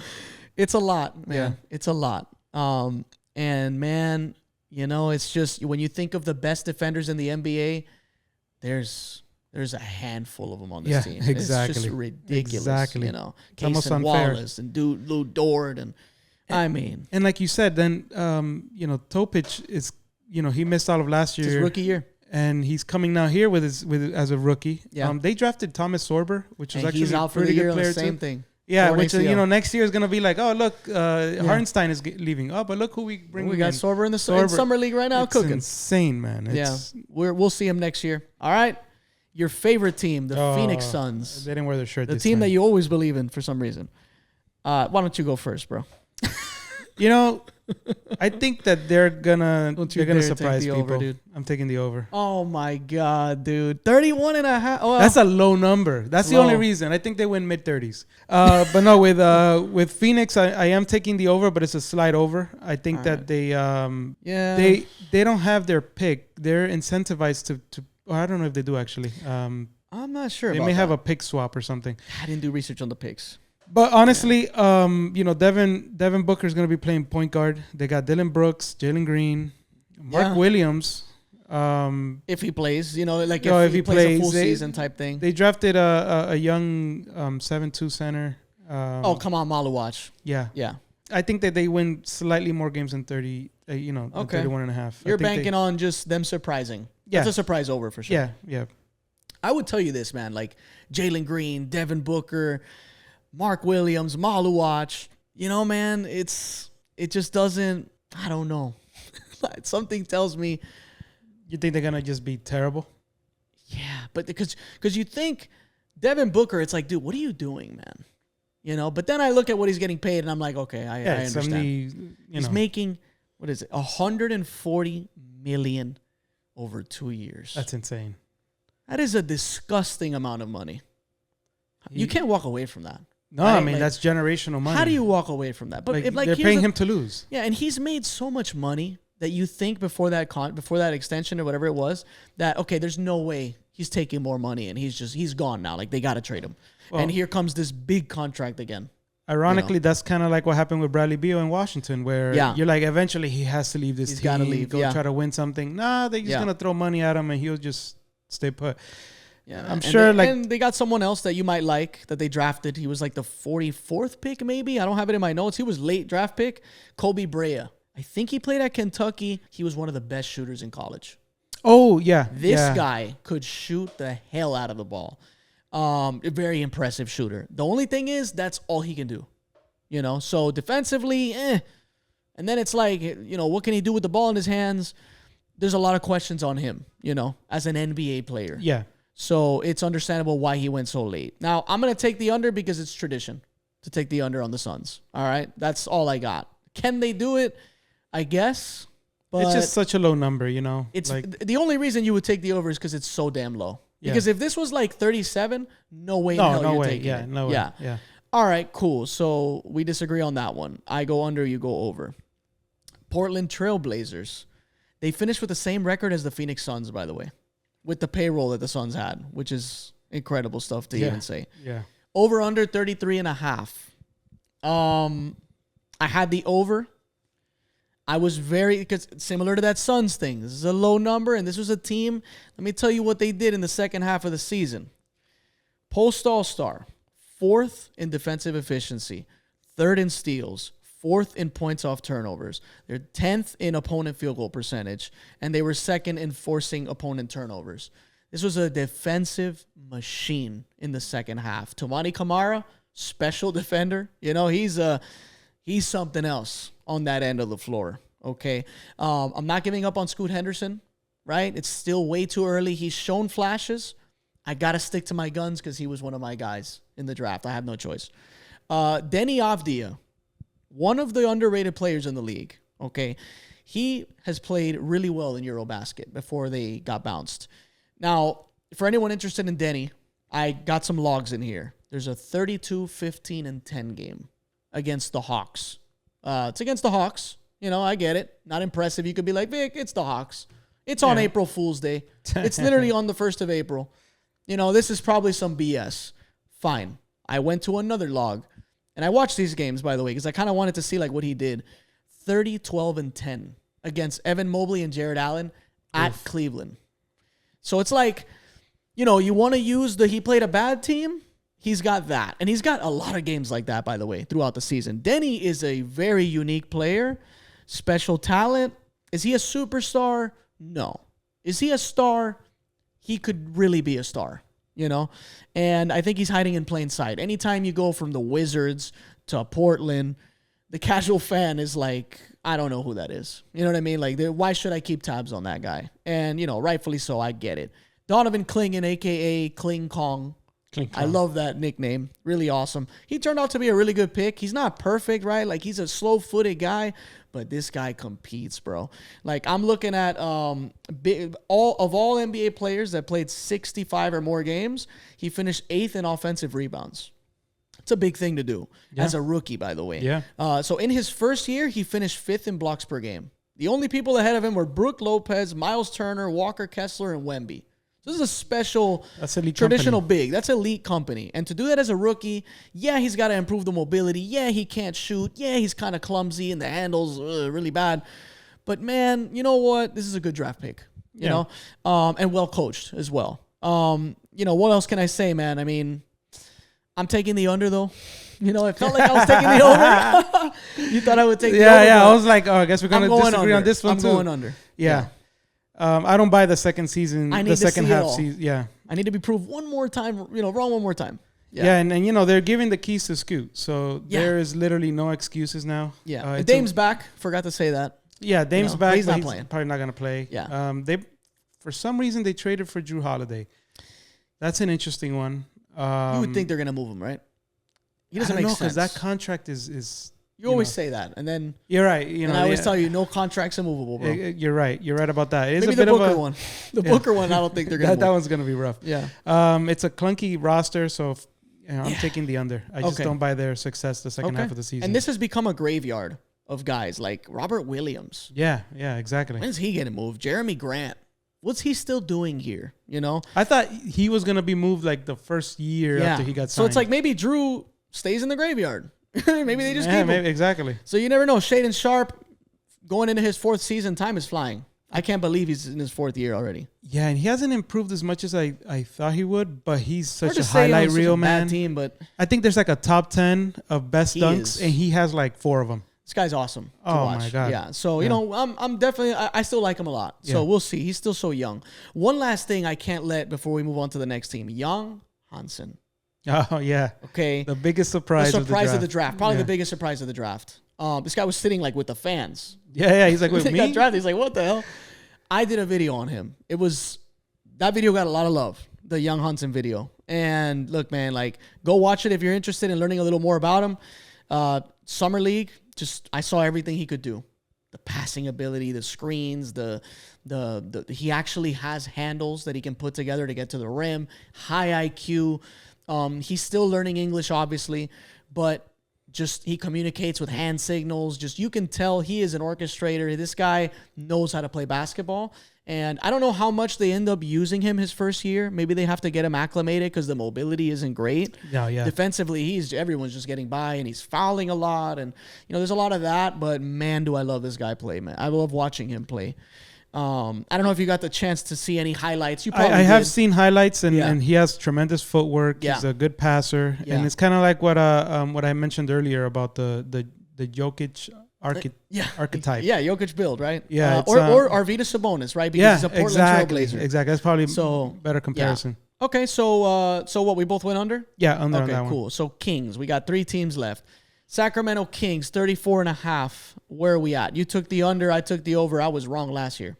it's a lot, man. Yeah. It's a lot. And, man, it's just when you think of the best defenders in the NBA, there's a handful of them on this team. Exactly. It's just ridiculous. Exactly. Casey Wallace and Lou Dort and I mean. And like you said, then Topic is he missed all of last year. His rookie year. And he's coming now here with as a rookie. Yeah. They drafted Thomas Sorber, which is actually he's out a pretty good player same too. Thing. Yeah, which next year is going to be like, oh look, Hartenstein is leaving. Oh, but look who we bring. We got Sorber in the summer league right now, it's cooking. Insane, man. We'll see him next year. All right. Your favorite team, the Phoenix Suns. They didn't wear their shirt. The team that you always believe in for some reason. Why don't you go first, bro? I think that they're gonna surprise people. Over, dude. I'm taking the over. Oh my god, dude. 31.5. Oh, that's a low number. That's the only reason. I think they win mid-30s. But no, with Phoenix, I am taking the over, but it's a slight over. I think that they don't have their pick. They're incentivized to I don't know if they do actually. I'm not sure. They may have a pick swap or something. I didn't do research on the picks. But honestly, Devin Booker is going to be playing point guard. They got Dylan Brooks, Jalen Green, Mark Williams. If he plays, if he plays a full season type thing. They drafted a young 7'2" center. Come on, Maluwatch. Yeah. I think that they win slightly more games than 30. Than 31.5. You're banking on just them surprising. Yeah, that's a surprise over for sure. Yeah. I would tell you this, man. Like Jalen Green, Devin Booker, Mark Williams, Maluach. Man, it just doesn't. I don't know. Something tells me. You think they're gonna just be terrible? Yeah, but because you think Devin Booker, it's like, dude, what are you doing, man? But then I look at what he's getting paid, and I'm like, okay, I understand. He's making, what is it, $140 million over 2 years. That's insane. That is a disgusting amount of money. You can't walk away from that. No, right? I mean, that's generational money. How do you walk away from that? But they're paying him to lose. Yeah, and he's made so much money that you think before that extension or whatever it was, that, okay, there's no way he's taking more money and he's gone now. Like, they got to trade him. Well, and here comes this big contract again. Ironically, that's kind of like what happened with Bradley Beal in Washington, where you're like, eventually he has to leave this team. He's got to leave. Go try to win something. Nah, they're just going to throw money at him and he'll just stay put. Yeah, I'm sure. And they got someone else that you might like that they drafted. He was like the 44th pick, maybe. I don't have it in my notes. He was late draft pick. Kobe Brea. I think he played at Kentucky. He was one of the best shooters in college. Oh, yeah. This guy could shoot the hell out of the ball. A very impressive shooter. The only thing is, that's all he can do. So defensively, And then it's like, what can he do with the ball in his hands? There's a lot of questions on him, as an NBA player. Yeah. So it's understandable why he went so late. Now, I'm going to take the under because it's tradition to take the under on the Suns. All right? That's all I got. Can they do it? I guess. But it's just such a low number, It's like, the only reason you would take the over is because it's so damn low. Yeah. Because if this was like 37, no way in hell you're taking it. No way. Yeah. All right, cool. So we disagree on that one. I go under, you go over. Portland Trail Blazers. They finished with the same record as the Phoenix Suns, by the way, with the payroll that the Suns had, which is incredible stuff to even say. Yeah. Over under 33.5. I had the over. I was because similar to that Suns thing. This is a low number, and this was a team. Let me tell you what they did in the second half of the season. Post All-Star, 4th in defensive efficiency, 3rd in steals, 4th in points off turnovers. They're 10th in opponent field goal percentage, and they were 2nd in forcing opponent turnovers. This was a defensive machine in the second half. Toumani Camara, special defender. He's something else on that end of the floor, okay? I'm not giving up on Scoot Henderson, right? It's still way too early. He's shown flashes. I got to stick to my guns because he was one of my guys in the draft. I have no choice. Deni Avdija, one of the underrated players in the league, okay? He has played really well in Eurobasket before they got bounced. Now, for anyone interested in Deni, I got some logs in here. There's a 32, 15, and 10 game against the Hawks. It's against the Hawks. I get it. Not impressive. You could be like, Vic, it's the Hawks. It's on April Fool's Day. It's literally on the 1st of April. This is probably some BS. Fine. I went to another log, and I watched these games, by the way, because I kind of wanted to see what he did. 30, 12, and 10 against Evan Mobley and Jared Allen at Cleveland. So it's like, you want to use he played a bad team. He's got that. And he's got a lot of games like that, by the way, throughout the season. Deni is a very unique player. Special talent. Is he a superstar? No. Is he a star? He could really be a star, And I think he's hiding in plain sight. Anytime you go from the Wizards to Portland, the casual fan is like, I don't know who that is. You know what I mean? Like, why should I keep tabs on that guy? And, rightfully so, I get it. Donovan Clingan, a.k.a. Kling Kong. I love that nickname. Really awesome. He turned out to be a really good pick. He's not perfect, right? Like, he's a slow-footed guy, but this guy competes, bro. Like, I'm looking at all NBA players that played 65 or more games, he finished 8th in offensive rebounds. It's a big thing to do as a rookie, by the way. Yeah. So in his first year, he finished 5th in blocks per game. The only people ahead of him were Brook Lopez, Miles Turner, Walker Kessler, and Wemby. This is a special, traditional big. That's elite company. And to do that as a rookie, he's got to improve the mobility. He can't shoot. He's kind of clumsy and the handles really bad. But, man, you know what? This is a good draft pick, you know, and well coached as well. What else can I say, man? I mean, I'm taking the under, though. You know, it felt like I was taking the over. You thought I would take the over. Yeah. I was like, I guess we're going to disagree on this one too. I'm going under. Yeah. I don't buy the second season, the second half season. Yeah. I need to be proved one more time, wrong one more time. Yeah, and they're giving the keys to Scoot. So there is literally no excuses now. Yeah. Dame's back. Forgot to say that. Yeah, Dame's back. He's not playing. Probably not going to play. Yeah. For some reason, they traded for Drew Holiday. That's an interesting one. You would think they're going to move him, right? He doesn't make sense. Because that contract is you always say that. And then you're right. I always tell you, no contract's immovable, bro. You're right. You're right about that. It is Maybe a bit the Booker of one. The Booker one, I don't think they're going to That one's going to be rough. Yeah. It's a clunky roster, so I'm taking the under. I just don't buy their success the second half of the season. And this has become a graveyard of guys like Robert Williams. Yeah, exactly. When's he getting moved? Jeremy Grant. What's he still doing here? I thought he was going to be moved like the first year after he got signed. So it's like maybe Drew stays in the graveyard. Maybe they just keep him. Exactly. So you never know. Shaedon Sharp going into his 4th season, time is flying. I can't believe he's in his 4th year already. Yeah, and he hasn't improved as much as I thought he would, but he's such a highlight reel, man. Bad team, but I think there's like a top 10 of best dunks, and he has like 4 of them. This guy's awesome to watch. My God. Yeah. So, I'm definitely, I still like him a lot. So we'll see. He's still so young. One last thing I can't let before we move on to the next team. Young Hansen. Oh, yeah. Okay. The biggest surprise of the draft. Probably the biggest surprise of the draft. This guy was sitting like with the fans. Yeah. He's like, wait, me? Got drafted. He's like, what the hell? I did a video on him. That video got a lot of love. The Young Hansen video. And look, man, like go watch it if you're interested in learning a little more about him. Summer League. I saw everything he could do. The passing ability, the screens, he actually has handles that he can put together to get to the rim. High IQ. He's still learning English, obviously, but he communicates with hand signals. You can tell he is an orchestrator. This guy knows how to play basketball. And I don't know how much they end up using him his first year. Maybe they have to get him acclimated because the mobility isn't great. Yeah. Defensively, everyone's just getting by, and he's fouling a lot. And, there's a lot of that. But, man, do I love this guy play, man. I love watching him play. I don't know if you got the chance to see any highlights. You probably I have seen highlights, and he has tremendous footwork. Yeah. He's a good passer. Yeah. And it's kind of like what I mentioned earlier about the Jokic archetype. Yeah, Jokic build, right? Yeah. Or Arvydas Sabonis, right? Because he's a Portland Trailblazer. Exactly. That's probably better comparison. Yeah. Okay, so what, we both went under? Yeah, under on that one. Okay, cool. So Kings, we got 3 teams left. Sacramento Kings, 34.5. Where are we at? You took the under, I took the over. I was wrong last year.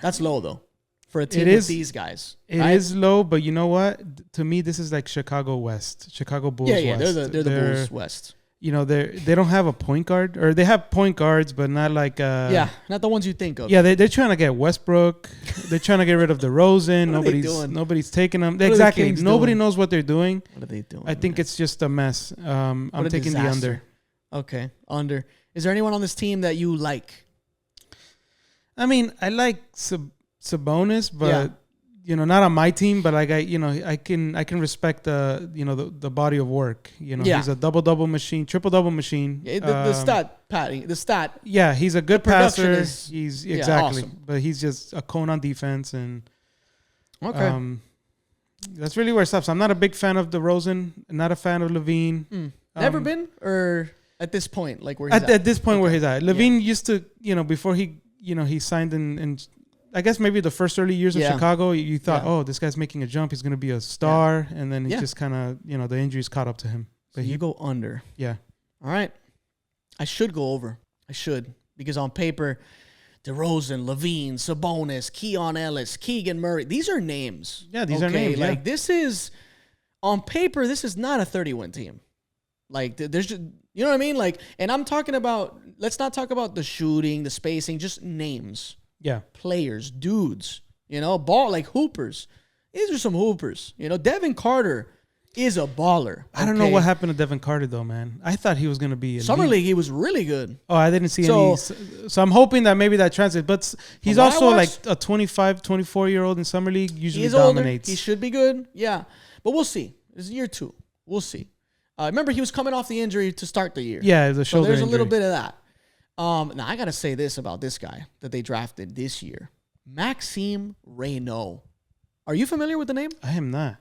That's low, though, for a team with these guys. It is low, but you know what? To me, this is like Chicago Bulls West. Yeah, they're the Bulls West. They don't have a point guard, or they have point guards, but not like not the ones you think of. Yeah, they're trying to get Westbrook. They're trying to get rid of DeRozan. Nobody's taking them. Exactly. Nobody knows what they're doing. What are they doing? I think it's just a mess. I'm taking the under. Okay, under. Is there anyone on this team that you like? I mean, I like Sabonis, but not on my team. But like I can respect the body of work. He's a double machine, triple-double machine. The stat. Yeah, he's a good passer. He's awesome. But he's just a cone on defense, and that's really where it stops. I'm not a big fan of DeRozan. Not a fan of Levine. Never been, or at this point, like where he's at this point where he's at. Levine used to, before he signed in I guess maybe the first early years of Chicago, you thought, oh, this guy's making a jump. He's going to be a star. Yeah. And then he just kind of, the injuries caught up to him. But you go under. Yeah. All right. I should go over. I should. Because on paper, DeRozan, Levine, Sabonis, Keon Ellis, Keegan Murray. These are names. Yeah, these are names. Like this is, on paper, this is not a 30-win team. Like there's just, you know what I mean? Like, and I'm talking about, let's not talk about the shooting, the spacing, just names. Yeah. Players, dudes, ball, like hoopers. These are some hoopers. Devin Carter is a baller. I don't know what happened to Devin Carter, though, man. I thought he was going to be Summer League, he was really good. Oh, I didn't see any. So I'm hoping that maybe that translates. But he's also like a 25, 24-year-old in Summer League, usually dominates. Older. He should be good. Yeah. But we'll see. This is year 2. We'll see. Remember, he was coming off the injury to start the year. Yeah, the shoulder there's injury. A little bit of that. Now, I got to say this about this guy that they drafted this year. Maxime Reynaud. Are you familiar with the name? I am not.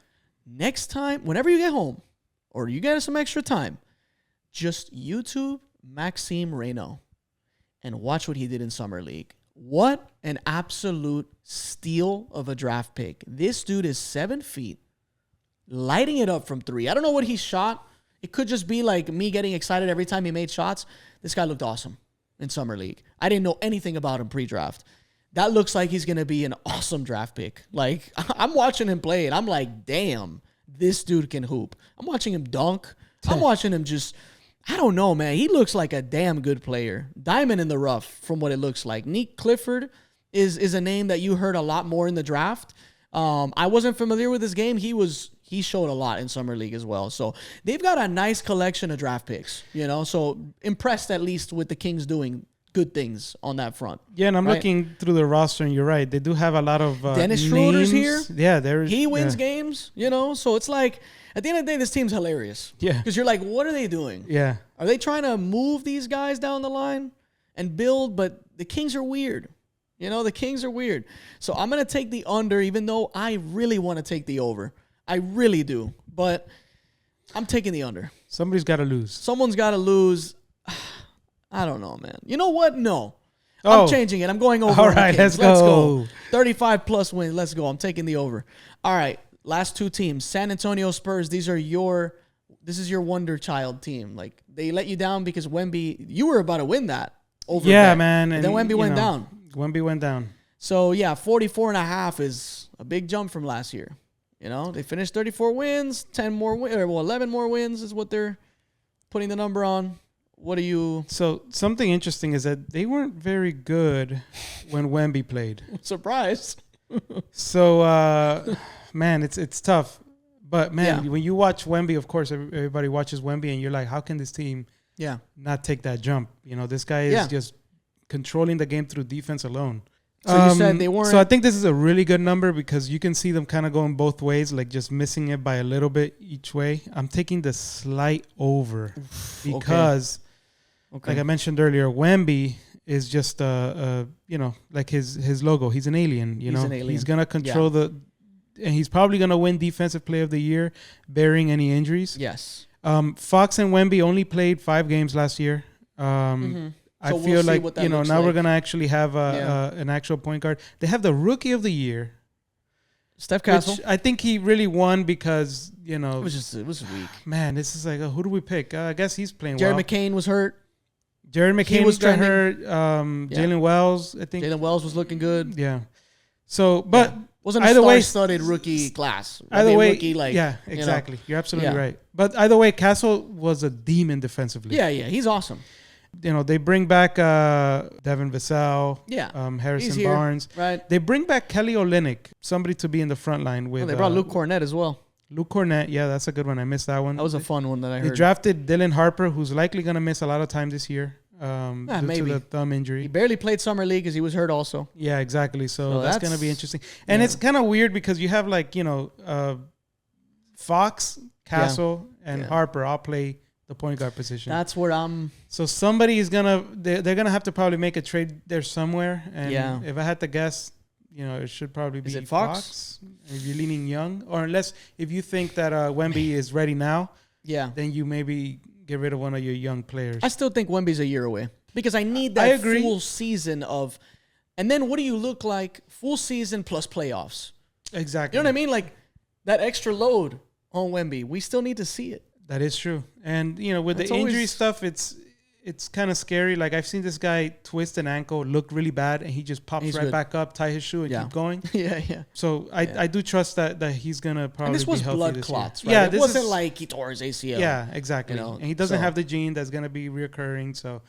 Next time, whenever you get home, or you get some extra time, just YouTube Maxime Reynaud and watch what he did in Summer League. What an absolute steal of a draft pick. This dude is 7 feet, lighting it up from 3. I don't know what he shot. It could just be like me getting excited every time he made shots. This guy looked awesome in Summer League. I didn't know anything about him pre-draft. That looks like he's going to be an awesome draft pick. Like, I'm watching him play, and I'm like, damn, this dude can hoop. I'm watching him dunk. I'm watching him just... I don't know, man. He looks like a damn good player. Diamond in the rough from what it looks like. Nick Clifford is a name that you heard a lot more in the draft. I wasn't familiar with his game. He showed a lot in Summer League as well. So they've got a nice collection of draft picks, you know. So impressed at least with the Kings doing good things on that front. Yeah, and I'm looking through the roster, and you're right. They do have a lot of Dennis Schroeder's here. Yeah, he wins games, you know. So it's like, at the end of the day, this team's hilarious. Yeah. Because you're like, what are they doing? Yeah. Are they trying to move these guys down the line and build? But the Kings are weird. You know, the Kings are weird. So I'm going to take the under, even though I really want to take the over. I really do. But I'm taking the under. Somebody's got to lose. Someone's got to lose. I don't know, man. You know what? No. I'm changing it. I'm going over. All right, let's go. 35 plus wins. Let's go. I'm taking the over. All right. Last two teams. San Antonio Spurs. This is your wonder child team. Like, they let you down because Wemby, you were about to win that over. Yeah, man. And then Wemby went down. Wemby went down. So, yeah, 44.5 is a big jump from last year. You know, they finished 34 wins, 11 more wins is what they're putting the number on. What do you... So, something interesting is that they weren't very good when Wemby played. Surprise. So, man, it's tough. But, man, when you watch Wemby, of course, everybody watches Wemby, and you're like, how can this team not take that jump? You know, this guy is just controlling the game through defense alone. So you said they weren't... So I think this is a really good number because you can see them kind of going both ways, like just missing it by a little bit each way. I'm taking the slight over because, like I mentioned earlier, Wemby is just, like his logo. He's an alien, you know. An alien. He's going to control and he's probably going to win Defensive Player of the Year, bearing any injuries. Yes. Fox and Wemby only played 5 games last year. So I feel like, now we're going to actually have an actual point guard. They have the Rookie of the Year. Steph Castle. Which I think he really won because, it was weak. Man, this is like, who do we pick? I guess he's playing Jared well. McCain was hurt. Jared McCain was hurt. Jalen Wells, I think. Jalen Wells was looking good. Yeah. So, but... Wasn't a star-studded rookie class. Either way, rookie, exactly. You're absolutely right. But either way, Castle was a demon defensively. Yeah, he's awesome. They bring back Devin Vassell, Harrison Barnes. Right. They bring back Kelly Olynyk, somebody to be in the front line with. They brought Luke Cornett as well. Luke Cornett, that's a good one. I missed that one. That was a fun one that I heard. They drafted Dylan Harper, who's likely going to miss a lot of time this year due to the thumb injury. He barely played Summer League because he was hurt also. Yeah, exactly. So that's going to be interesting. And it's kind of weird because you have Fox, Castle, and Harper all play the point guard position. That's where I'm... So somebody is going to... They're going to have to probably make a trade there somewhere. And if I had to guess, it should probably be Fox. If you're leaning young. Or unless if you think that Wemby is ready now, then you maybe get rid of one of your young players. I still think Wemby's a year away. Because I need that full season of... And then what do you look like? Full season plus playoffs. Exactly. You know what I mean? Like, that extra load on Wemby. We still need to see it. That is true. And, with the injury stuff, it's kind of scary. Like, I've seen this guy twist an ankle, look really bad, and he just pops back up, tie his shoe, and keep going. Yeah. So I do trust that he's going to probably be healthy this year. And this was blood clots, right? Yeah, it wasn't like he tore his ACL. Yeah, exactly. And he doesn't have the gene that's going to be reoccurring. So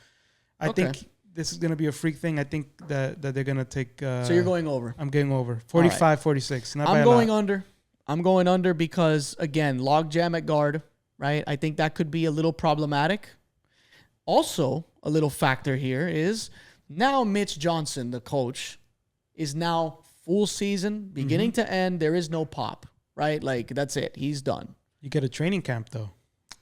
I think this is going to be a freak thing. I think that they're going to take... so you're going over. I'm going over. 45-46. I'm going under. I'm going under because, again, logjam at guard. Right? I think that could be a little problematic. Also, a little factor here is now Mitch Johnson, the coach, is now full season, beginning to end. There is no pop, right? Like, that's it. He's done. You get a training camp, though.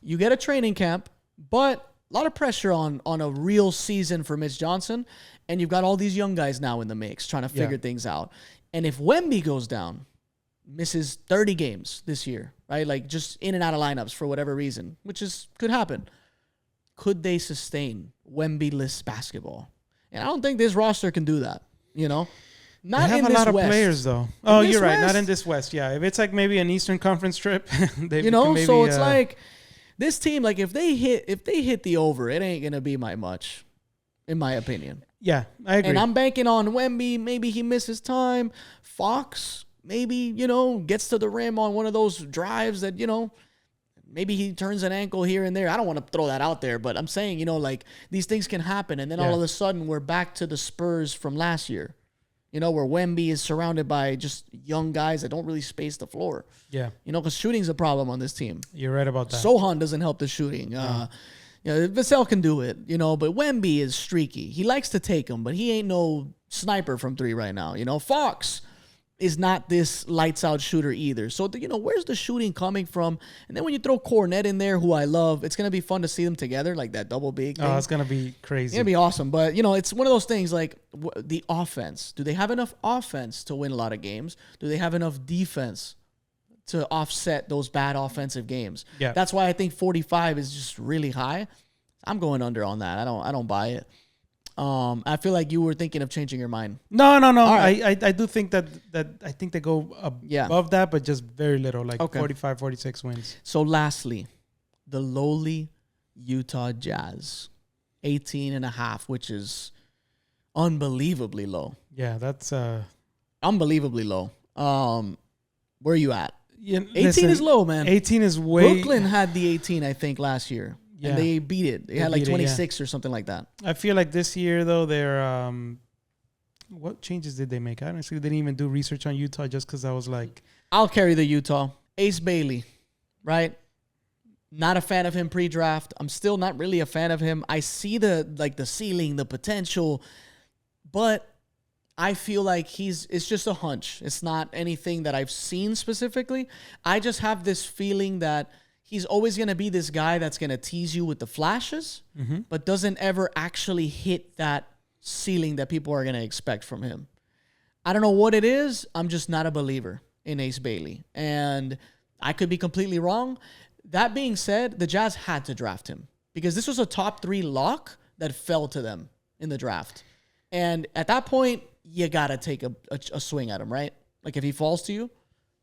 You get a training camp, but a lot of pressure on a real season for Mitch Johnson. And you've got all these young guys now in the mix trying to figure things out. And if Wemby goes down, misses 30 games this year, right? Like just in and out of lineups for whatever reason, which could happen. Could they sustain Wemby-less basketball? And I don't think this roster can do that, you know? Not they have in a lot West. of players, though. Oh, you're right. West? Not in this West. Yeah, if it's like maybe an Eastern Conference trip, they maybe, so it's like this team. Like if they hit the over, it ain't gonna be much, in my opinion. Yeah, I agree. And I'm banking on Wemby. Maybe he misses time. Fox, maybe gets to the rim on one of those drives that maybe he turns an ankle here and there. I don't want to throw that out there, but I'm saying like these things can happen, and then all of a sudden we're back to the Spurs from last year. Where Wemby is surrounded by just young guys that don't really space the floor. Yeah. Because shooting's a problem on this team. You're right about that. Sohan doesn't help the shooting. Vassell can do it, but Wemby is streaky. He likes to take them, but he ain't no sniper from three right now. Fox is not this lights-out shooter either. So, where's the shooting coming from? And then when you throw Cornette in there, who I love, it's going to be fun to see them together, like that double big thing. Oh, it's going to be crazy. It's going to be awesome. But, it's one of those things like the offense. Do they have enough offense to win a lot of games? Do they have enough defense to offset those bad offensive games? Yeah. That's why I think 45 is just really high. I'm going under on that. I don't buy it. I feel like you were thinking of changing your mind. No. Right. I do think that I think they go above that, but just very little, like 45, 46 wins. So lastly, the lowly Utah Jazz, 18.5, which is unbelievably low. Yeah, that's unbelievably low. Where are you at? Yeah, 18 is low, man. 18 is way. Brooklyn had the 18, I think, last year. Yeah. And they beat it. They had like 26 or something like that. I feel like this year, though, they're what changes did they make? I honestly didn't even do research on Utah just because I was like, I'll carry the Utah. Ace Bailey, right? Not a fan of him pre-draft. I'm still not really a fan of him. I see the ceiling, the potential, but I feel like it's just a hunch. It's not anything that I've seen specifically. I just have this feeling that he's always going to be this guy that's going to tease you with the flashes, but doesn't ever actually hit that ceiling that people are going to expect from him. I don't know what it is. I'm just not a believer in Ace Bailey. And I could be completely wrong. That being said, the Jazz had to draft him because this was a top 3 lock that fell to them in the draft. And at that point, you got to take a swing at him, right? Like if he falls to you,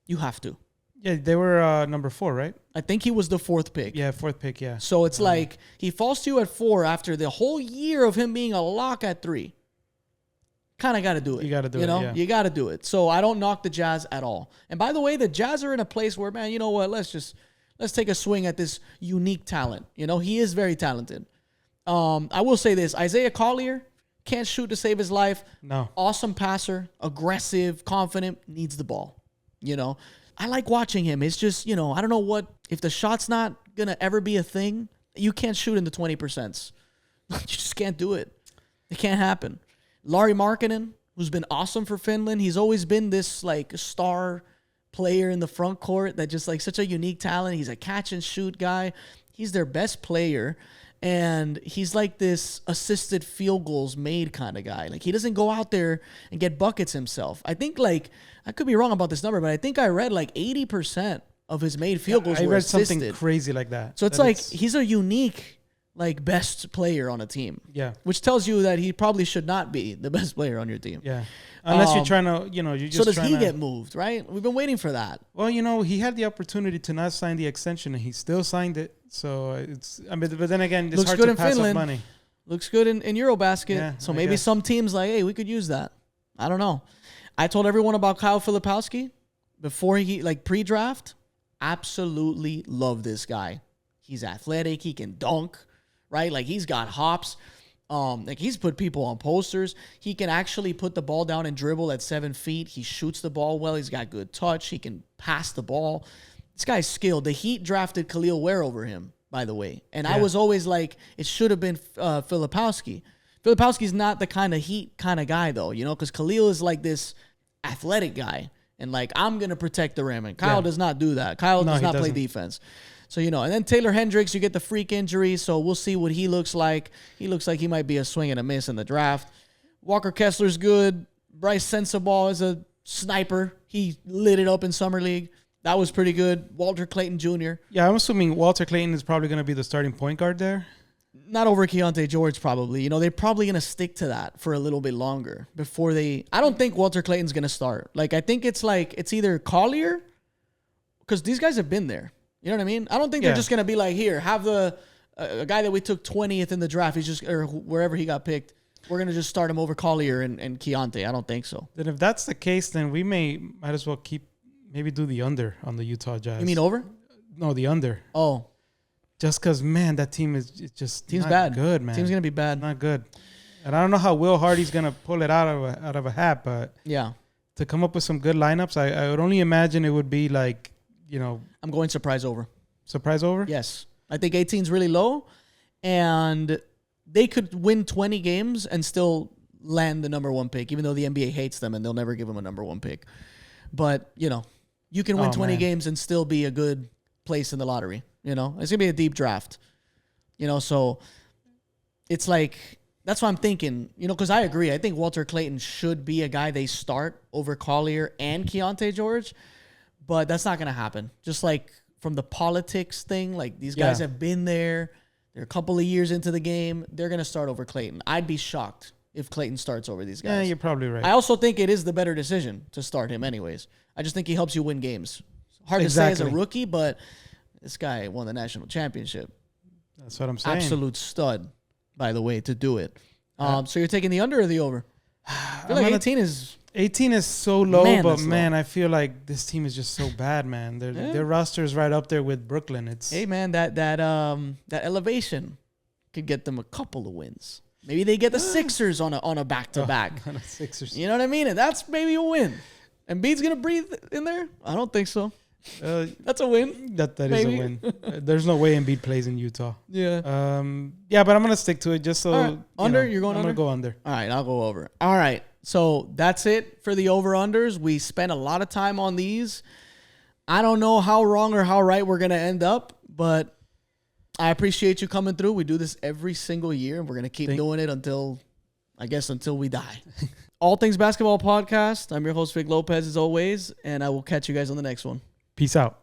you have to. Yeah, they were number 4, right? I think he was the 4th pick. Yeah, 4th pick, yeah. So it's like he falls to you at 4 after the whole year of him being a lock at 3. Kind of got to do it. You got to do it, yeah. You got to do it. So I don't knock the Jazz at all. And by the way, the Jazz are in a place where, man, you know what? Let's take a swing at this unique talent. He is very talented. I will say this. Isaiah Collier can't shoot to save his life. No. Awesome passer, aggressive, confident, needs the ball. I like watching him. It's just, I don't know what, if the shot's not going to ever be a thing, you can't shoot in the 20%. You just can't do it. It can't happen. Lauri Markkanen, who's been awesome for Finland. He's always been this like star player in the front court that just like such a unique talent. He's a catch and shoot guy. He's their best player. And he's like this assisted field goals made kind of guy. Like he doesn't go out there and get buckets himself. I think like, I could be wrong about this number, but I think I read like 80% of his made field goals were assisted. I read something crazy like that. So it's like he's a unique like best player on a team. Yeah. Which tells you that he probably should not be the best player on your team. Yeah. Unless you're trying to, you're just so does he get moved, right? We've been waiting for that. Well, he had the opportunity to not sign the extension and he still signed it. So but then again, it's hard to pass up money. Looks good in Eurobasket. Yeah, so maybe some teams like, hey, we could use that. I don't know. I told everyone about Kyle Filipowski before he pre-draft. Absolutely love this guy. He's athletic. He can dunk, right? Like he's got hops. He's put people on posters. He can actually put the ball down and dribble at 7 feet. He shoots the ball well. He's got good touch. He can pass the ball. This guy's skilled. The Heat drafted Khalil Ware over him, by the way. And I was always like, it should have been Filipowski. Filipowski's not the kind of Heat kind of guy, though, because Khalil is like this athletic guy. And like, I'm going to protect the rim. And Kyle does not do that. Kyle does not play defense. So, and then Taylor Hendricks, you get the freak injury. So we'll see what he looks like. He looks like he might be a swing and a miss in the draft. Walker Kessler's good. Bryce Sensabaugh is a sniper. He lit it up in Summer League. That was pretty good. Walter Clayton Jr. Yeah, I'm assuming Walter Clayton is probably going to be the starting point guard there. Not over Keontae George, probably. They're probably going to stick to that for a little bit longer before they... I don't think Walter Clayton's going to start. Like, I think it's either Collier, because these guys have been there. You know what I mean? I don't think they're just going to be like, here, have a guy that we took 20th in the draft, or wherever he got picked, we're going to just start him over Collier and Keontae. I don't think so. Then if that's the case, then we might as well maybe do the under on the Utah Jazz. You mean over? No, the under. Oh. Just because, man, that team is just Team's not bad. good, man. Team's going to be bad. Not good. And I don't know how Will Hardy's going to pull it out of a hat, but yeah, to come up with some good lineups, I would only imagine it would be like, I'm going surprise over. Surprise over? Yes. I think 18 is really low, and they could win 20 games and still land the number one pick, even though the NBA hates them and they'll never give them a number one pick. But, you can win 20 games and still be a good place in the lottery. It's going to be a deep draft. So it's like, that's what I'm thinking, because I agree. I think Walter Clayton should be a guy they start over Collier and Keontae George, but that's not going to happen. Just like from the politics thing, like these guys have been there. They're a couple of years into the game. They're going to start over Clayton. I'd be shocked if Clayton starts over these guys. Yeah, you're probably right. I also think it is the better decision to start him anyways. I just think he helps you win games. Hard to say as a rookie, but this guy won the national championship. That's what I'm saying. Absolute stud, by the way, to do it. So you're taking the under or the over? I feel like 18 is... 18 is so low, man, I feel like this team is just so bad, man. Their roster is right up there with Brooklyn. Hey, man, that elevation could get them a couple of wins. Maybe they get the Sixers on a back-to-back. On a Sixers. You know what I mean? And that's maybe a win. Embiid's going to breathe in there? I don't think so. That's a win. That is a win. There's no way Embiid plays in Utah. Yeah. Yeah, but I'm gonna stick to it just so. Right. Under? You're going under? I'm gonna go under. All right, I'll go over. All right. So that's it for the over-unders. We spent a lot of time on these. I don't know how wrong or how right we're gonna end up, but I appreciate you coming through. We do this every single year, and we're gonna keep doing it until we die. All Things Basketball Podcast. I'm your host, Vic Lopez, as always, and I will catch you guys on the next one. Peace out.